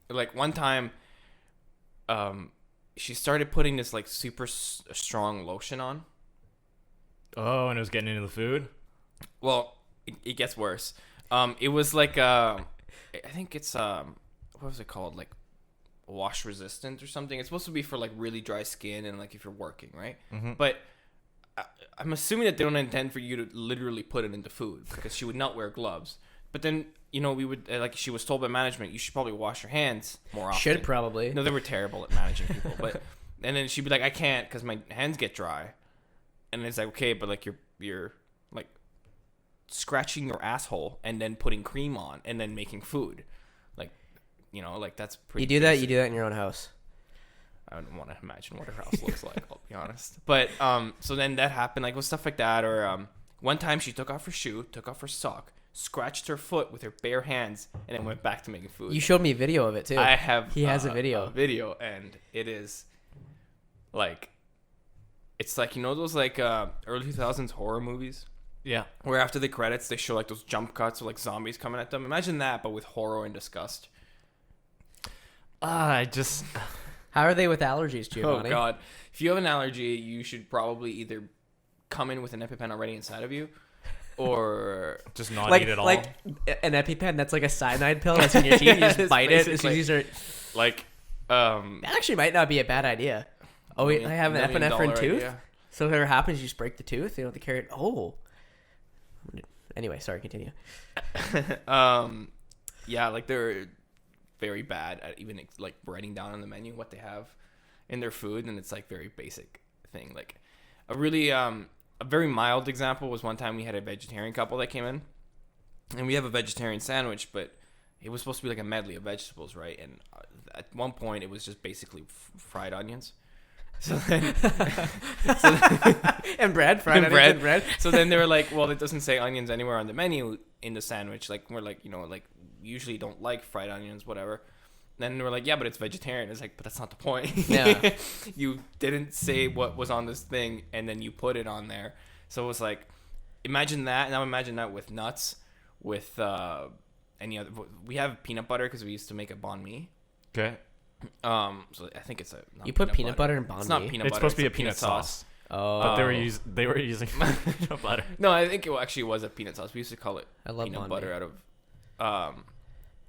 like one time she started putting this like super strong lotion on Oh, and it was getting into the food? Well, it gets worse. It was like I think it's what was it called? Like wash resistant or something. It's supposed to be for like really dry skin and like if you're working, right? Mm-hmm. But I'm assuming that they don't intend for you to literally put it into food because she would not wear gloves. But then, you know, we would like she was told by management, you should probably wash your hands more often. Should probably. No, they were terrible at managing people. But and then she'd be like, I can't because my hands get dry. And it's like, okay, but like you're like scratching your asshole and then putting cream on and then making food, like, you know, like that's pretty. You do that. You do that in your own house. I don't want to imagine what her house looks like. I'll be honest. But so then that happened, like with stuff like that, or one time she took off her shoe, took off her sock, scratched her foot with her bare hands, and then went back to making food. You showed me a video of it too. I have. He has a video. And it is like, it's like, you know those like early 2000s horror movies. Yeah. Where after the credits they show like those jump cuts of like zombies coming at them. Imagine that, but with horror and disgust. I just. How are they with allergies, Giovanni? Oh God! If you have an allergy, you should probably either come in with an EpiPen already inside of you, or Just not like eat at all. like an EpiPen that's like a cyanide pill that's in your teeth. You Yeah, just it's bite it. As basically- soon as you start, like that actually might not be a bad idea. Oh wait, I have an epinephrine $1 tooth. idea. So if whatever happens, you just break the tooth. You don't have to carry it. Oh. Anyway, sorry. Continue. Yeah, like they're very bad at even like writing down on the menu what they have in their food, and it's like very basic thing. Like a really a very mild example was one time we had a vegetarian couple that came in, and we have a vegetarian sandwich, but it was supposed to be like a medley of vegetables, right? And at one point it was just basically fried onions. So then, And bread, fried and onions and bread. So then they were like, well, it doesn't say onions anywhere on the menu in the sandwich. Like, we're like, you know, like, usually don't like fried onions, whatever. Then they were like, yeah, but it's vegetarian. It's like, but that's not the point. Yeah. You didn't say what was on this thing, and then you put it on there. So it was like, imagine that. Now imagine that with nuts, with any other. We have peanut butter because we used to make a banh mi. Okay. So I think it's a. Not You put peanut butter in banh It's mi? not peanut It's butter. supposed to be a peanut sauce. Oh. But they were using peanut butter. No, I think it actually was a peanut sauce. We used to call it I love peanut banh butter mi. out of.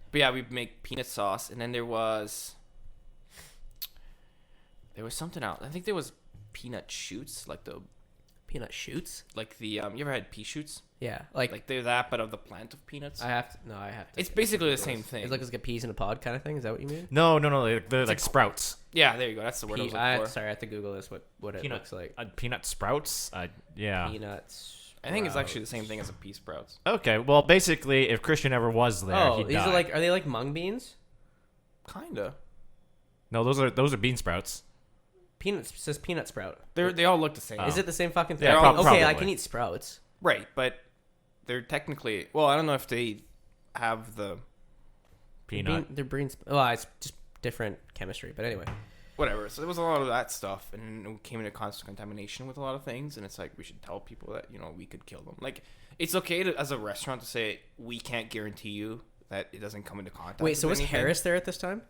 But yeah, we make peanut sauce, and then there was something else. I think there was peanut shoots, like the Peanut shoots? you ever had pea shoots? Yeah. Like they're that, but of the plant of peanuts. I have to. No, I have to. It's basically the same thing. It's like a peas in a pod kind of thing. Is that what you mean? No, they're like sprouts. Yeah, there you go. That's the word I was looking for. Sorry, I have to Google this. What it Peanut- looks like. Peanut sprouts? Yeah. Peanuts. I think it's actually the same thing as a pea sprouts. Okay, well, basically, if Christian ever was there, Oh, he'd these die. are they like mung beans? Kinda. No, those are bean sprouts. Peanuts says peanut sprout. They all look the same. Is it the same fucking thing? Yeah, okay, I probably. can eat sprouts. Right, but they're technically. Well, I don't know if they have the Peanut. They're beans. Well, it's just different chemistry. But anyway, whatever. So there was a lot of that stuff, and we came into constant contamination with a lot of things. And it's like we should tell people that we could kill them. Like it's okay to, as a restaurant, to say we can't guarantee you that it doesn't come into contact. wait. with So was anything. Harris there at this time?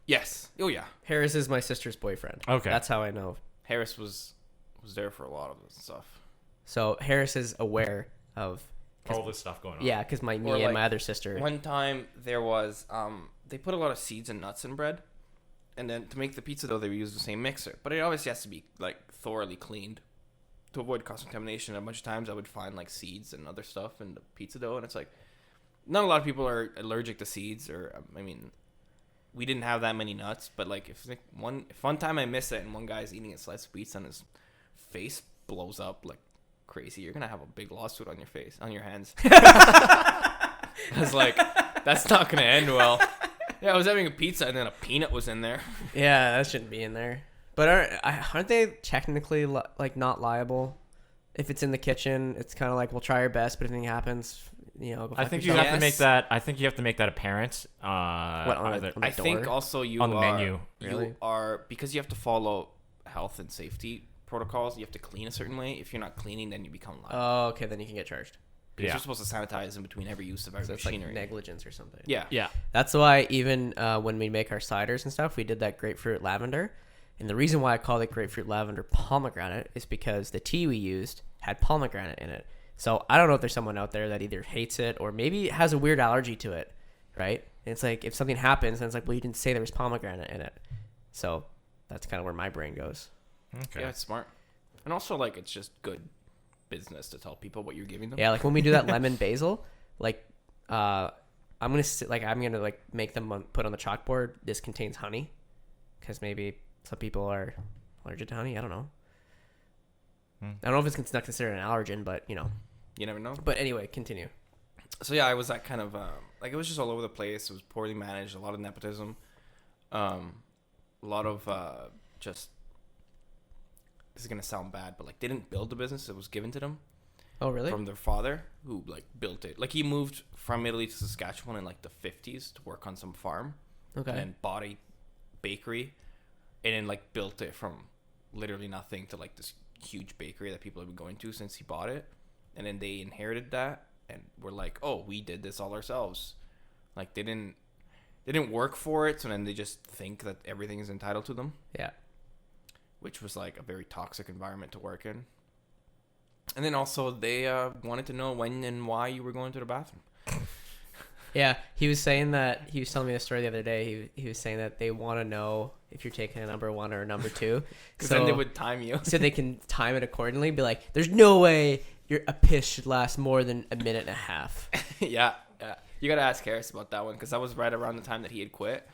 Yes. Oh yeah. Harris is my sister's boyfriend. Okay. That's how I know. Harris was there for a lot of this stuff. So Harris is aware of. All this stuff going on. Yeah, because me Or, and like, my other sister. One time there was they put a lot of seeds and nuts in bread, and then to make the pizza dough they used the same mixer, but it obviously has to be like thoroughly cleaned to avoid cross contamination. A bunch of times I would find like seeds and other stuff in the pizza dough, and it's like not a lot of people are allergic to seeds, or I mean, we didn't have that many nuts, but like if one time I miss it and one guy's eating a slice of pizza and his face blows up like crazy, you're gonna have a big lawsuit on your hands. I was like, that's not gonna end well. Yeah, I was having a pizza and then a peanut was in there. Yeah, that shouldn't be in there. But aren't they technically like not liable? If it's in the kitchen, it's kind of like we'll try our best, but if anything happens, go I fuck think you yourself. have to make that. I think you have to make that apparent. What, on either- the I think door? also you On the are, menu. Really? you are, because you have to follow health and safety protocols. You have to clean a certain way. If you're not cleaning, then you become liable. Oh, okay, then you can get charged. Because yeah. you're supposed to sanitize in between every use of our So it's like machinery. negligence or something. Yeah. Yeah. That's why even when we make our ciders and stuff, we did that grapefruit lavender, And the reason why I called it grapefruit lavender pomegranate is because the tea we used had pomegranate in it. So I don't know if there's someone out there that either hates it or maybe has a weird allergy to it, right? And it's like if something happens, then it's like, well, you didn't say there was pomegranate in it. So that's kind of where my brain goes. Okay. Yeah, it's smart. And also, like, it's just good business to tell people what you're giving them. Yeah, like when we do that lemon basil, like I'm gonna make them put on the chalkboard. This contains honey, because maybe some people are allergic to honey. I don't know. I don't know if it's not considered an allergen, but you never know. But anyway, continue. So yeah, I was that kind of like, it was just all over the place. It was poorly managed, a lot of nepotism, a lot of just, this is gonna sound bad, but like they didn't build the business; it was given to them. Oh, really? From their father, who like built it. Like he moved from Italy to Saskatchewan in like the 50s to work on some farm. Okay. And then bought a bakery, and then like built it from literally nothing to like this huge bakery that people have been going to since he bought it. And then they inherited that and were like, oh, we did this all ourselves. Like they didn't work for it, so then they just think that everything is entitled to them. Yeah. Which was like a very toxic environment to work in. And then also they wanted to know when and why you were going to the bathroom. Yeah, he was telling me a story the other day. He was saying that they want to know if you're taking a number 1 or a number 2. Because then they would time you. So they can time it accordingly. Be like, there's no way a piss should last more than a minute and a half. Yeah. You got to ask Harris about that one, because that was right around the time that he had quit.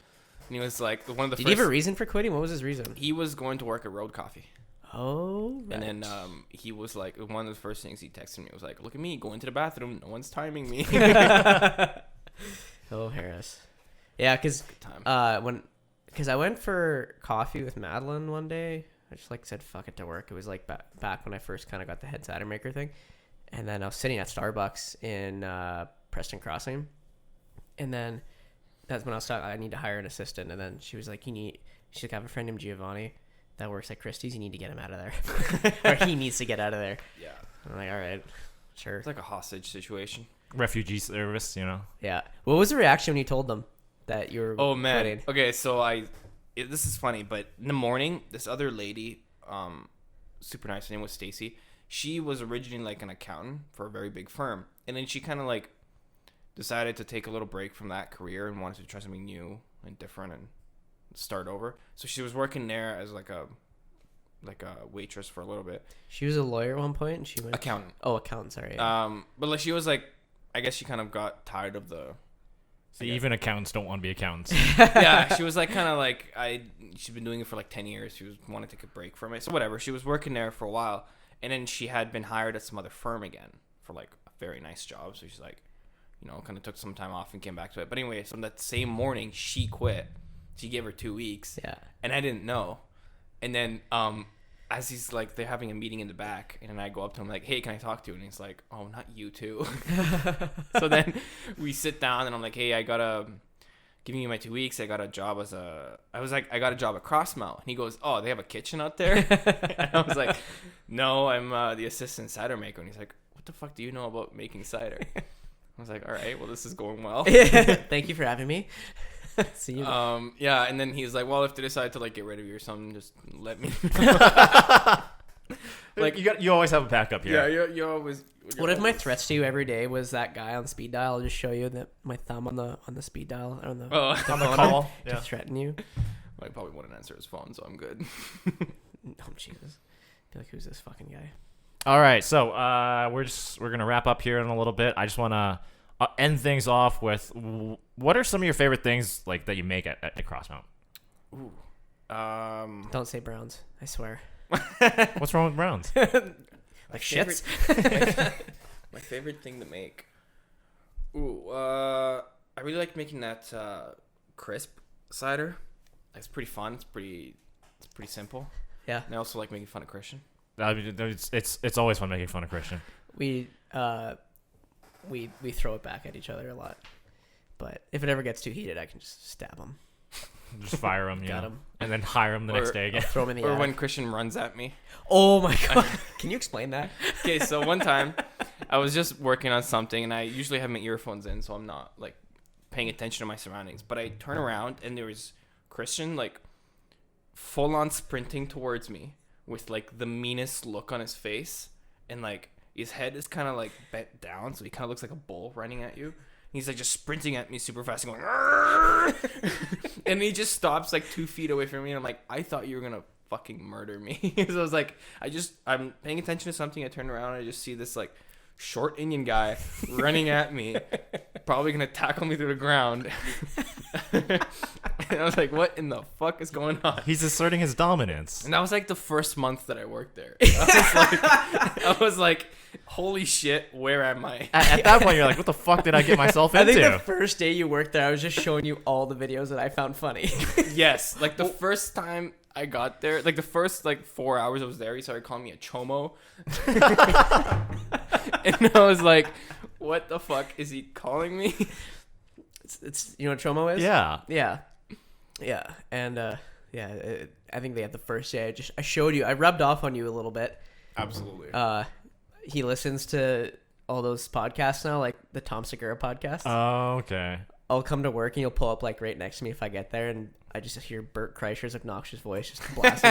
And he was like, one of the Did he have a reason for quitting? What was his reason? He was going to work at Road Coffee. Oh, right. And then he was like, one of the first things he texted me was like, look at me, going to the bathroom. No one's timing me. Oh, Harris. Yeah, because I went for coffee with Madeline one day. I just like said fuck it to work. It was like back when I first kind of got the head cider maker thing. And then I was sitting at Starbucks in Preston Crossing. And then that's when I was talking, I need to hire an assistant. And then she was like, she's like, I have a friend named Giovanni that works at Christie's. You need to get him out of there. Or he needs to get out of there. Yeah. I'm like, all right, sure. It's like a hostage situation. Refugee service, Yeah. What was the reaction when you told them that you were Oh, man. quitting? Okay, so this is funny, but in the morning, this other lady, super nice, her name was Stacy. She was originally like an accountant for a very big firm. And then she kind of like decided to take a little break from that career and wanted to try something new and different and start over. So she was working there as like a waitress for a little bit. She was a lawyer at one point, and she went Accountant. Oh, accountant. Sorry. But like she was like, I guess she kind of got tired of the. See, even accountants don't want to be accountants. Yeah, she was like kind of like she'd been doing it for like 10 years. She was wanting to take a break from it. So whatever. She was working there for a while, and then she had been hired at some other firm again for like a very nice job. So she's like, kind of took some time off and came back to it. But anyway, so that same morning she quit. She gave her 2 weeks. Yeah. And I didn't know. And then as he's like, they're having a meeting in the back, and then I go up to him like, hey, can I talk to you? And he's like, oh, not you too. So then we sit down, and I'm like, hey, giving you my 2 weeks. I got a job I got a job at Crossmount. And he goes, oh, they have a kitchen out there? And I was like, no, I'm the assistant cider maker. And he's like, what the fuck do you know about making cider? I was like, all right, well, this is going well. Thank you for having me. See you. Yeah, and then he's like, well, if they decide to like get rid of you or something, just let me know. Like you always have a backup here. Yeah, you always. What if my threats to you every day was that guy on speed dial? I'll just show you my thumb on the speed dial on the On the call. to Yeah. threaten you. I probably wouldn't answer his phone, so I'm good. Oh Jesus! I feel like who's this fucking guy? All right, so we're gonna wrap up here in a little bit. I just want to end things off with what are some of your favorite things like that you make at Crossmount? Ooh. Don't say Browns. I swear. What's wrong with Browns? Like shits. My favorite thing to make. Ooh, I really like making that crisp cider. It's pretty fun. It's pretty simple. Yeah. And I also like making fun of Christian. I mean, it's always fun making fun of Christian. We throw it back at each other a lot, but if it ever gets too heated, I can just stab him. Just fire him, Got him. and then hire him the next day again. Throw him in the Or attic. when Christian runs at me. Oh my god! Can you explain that? Okay, so one time I was just working on something, and I usually have my earphones in, so I'm not like paying attention to my surroundings. But I turn around, and there was Christian like full on sprinting towards me with like the meanest look on his face, and like his head is kind of like bent down, so he kind of looks like a bull running at you. He's like just sprinting at me super fast and going, "Arr!" And he just stops like 2 feet away from me. And I'm like, I thought you were gonna fucking murder me. So I was like, I'm paying attention to something. I turn around and I just see this like short Indian guy running at me, probably gonna tackle me through the ground. And I was like, what in the fuck is going on? He's asserting his dominance. And that was like the first month that I worked there. I was like, holy shit, where am I? At that point, you're like, what the fuck did I get myself I into? think the first day you worked there, I was just showing you all the videos that I found funny. Yes, like the first time I got there, like the first like 4 hours I was there, he started calling me a chomo. And I was like, what the fuck is he calling me? It's you know what Chomo is? Yeah. Yeah, and I think they had the first day. I showed you. I rubbed off on you a little bit. Absolutely. He listens to all those podcasts now, like the Tom Segura podcast. Oh, okay. I'll come to work and you'll pull up like right next to me if I get there, and I just hear Bert Kreischer's obnoxious voice just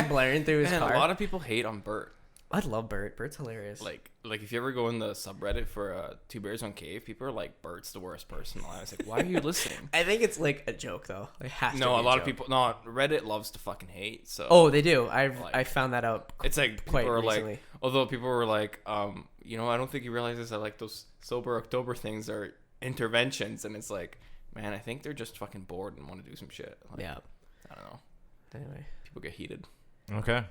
blaring through his Man, car. a lot of people hate on Bert. I love Bert. Bert's hilarious. Like if you ever go in the subreddit for Two Bears One Cave, people are like, Bert's the worst person alive. It's like, why are you listening? I think it's like a joke though. It has to No, be a lot of joke. people. No, Reddit loves to fucking hate. So Oh, they do. Like, I found that out. it's like quite people are recently. like, although people were like, you know, I don't think you realize this. I like those sober October things are interventions, and it's like, man, I think they're just fucking bored and want to do some shit. Like, Yeah. I don't know. Anyway. People get heated. Okay.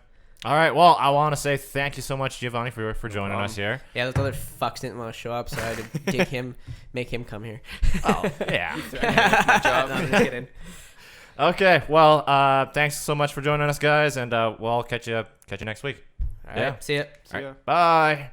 All right. Well, I want to say thank you so much, Giovanni, for joining us here. Yeah, those other fucks didn't want to show up, so I had to make him come here. Oh, yeah. My job. No, I'm just kidding. Okay. Well, thanks so much for joining us, guys, and we'll catch you next week. All right. See ya. See ya. Bye.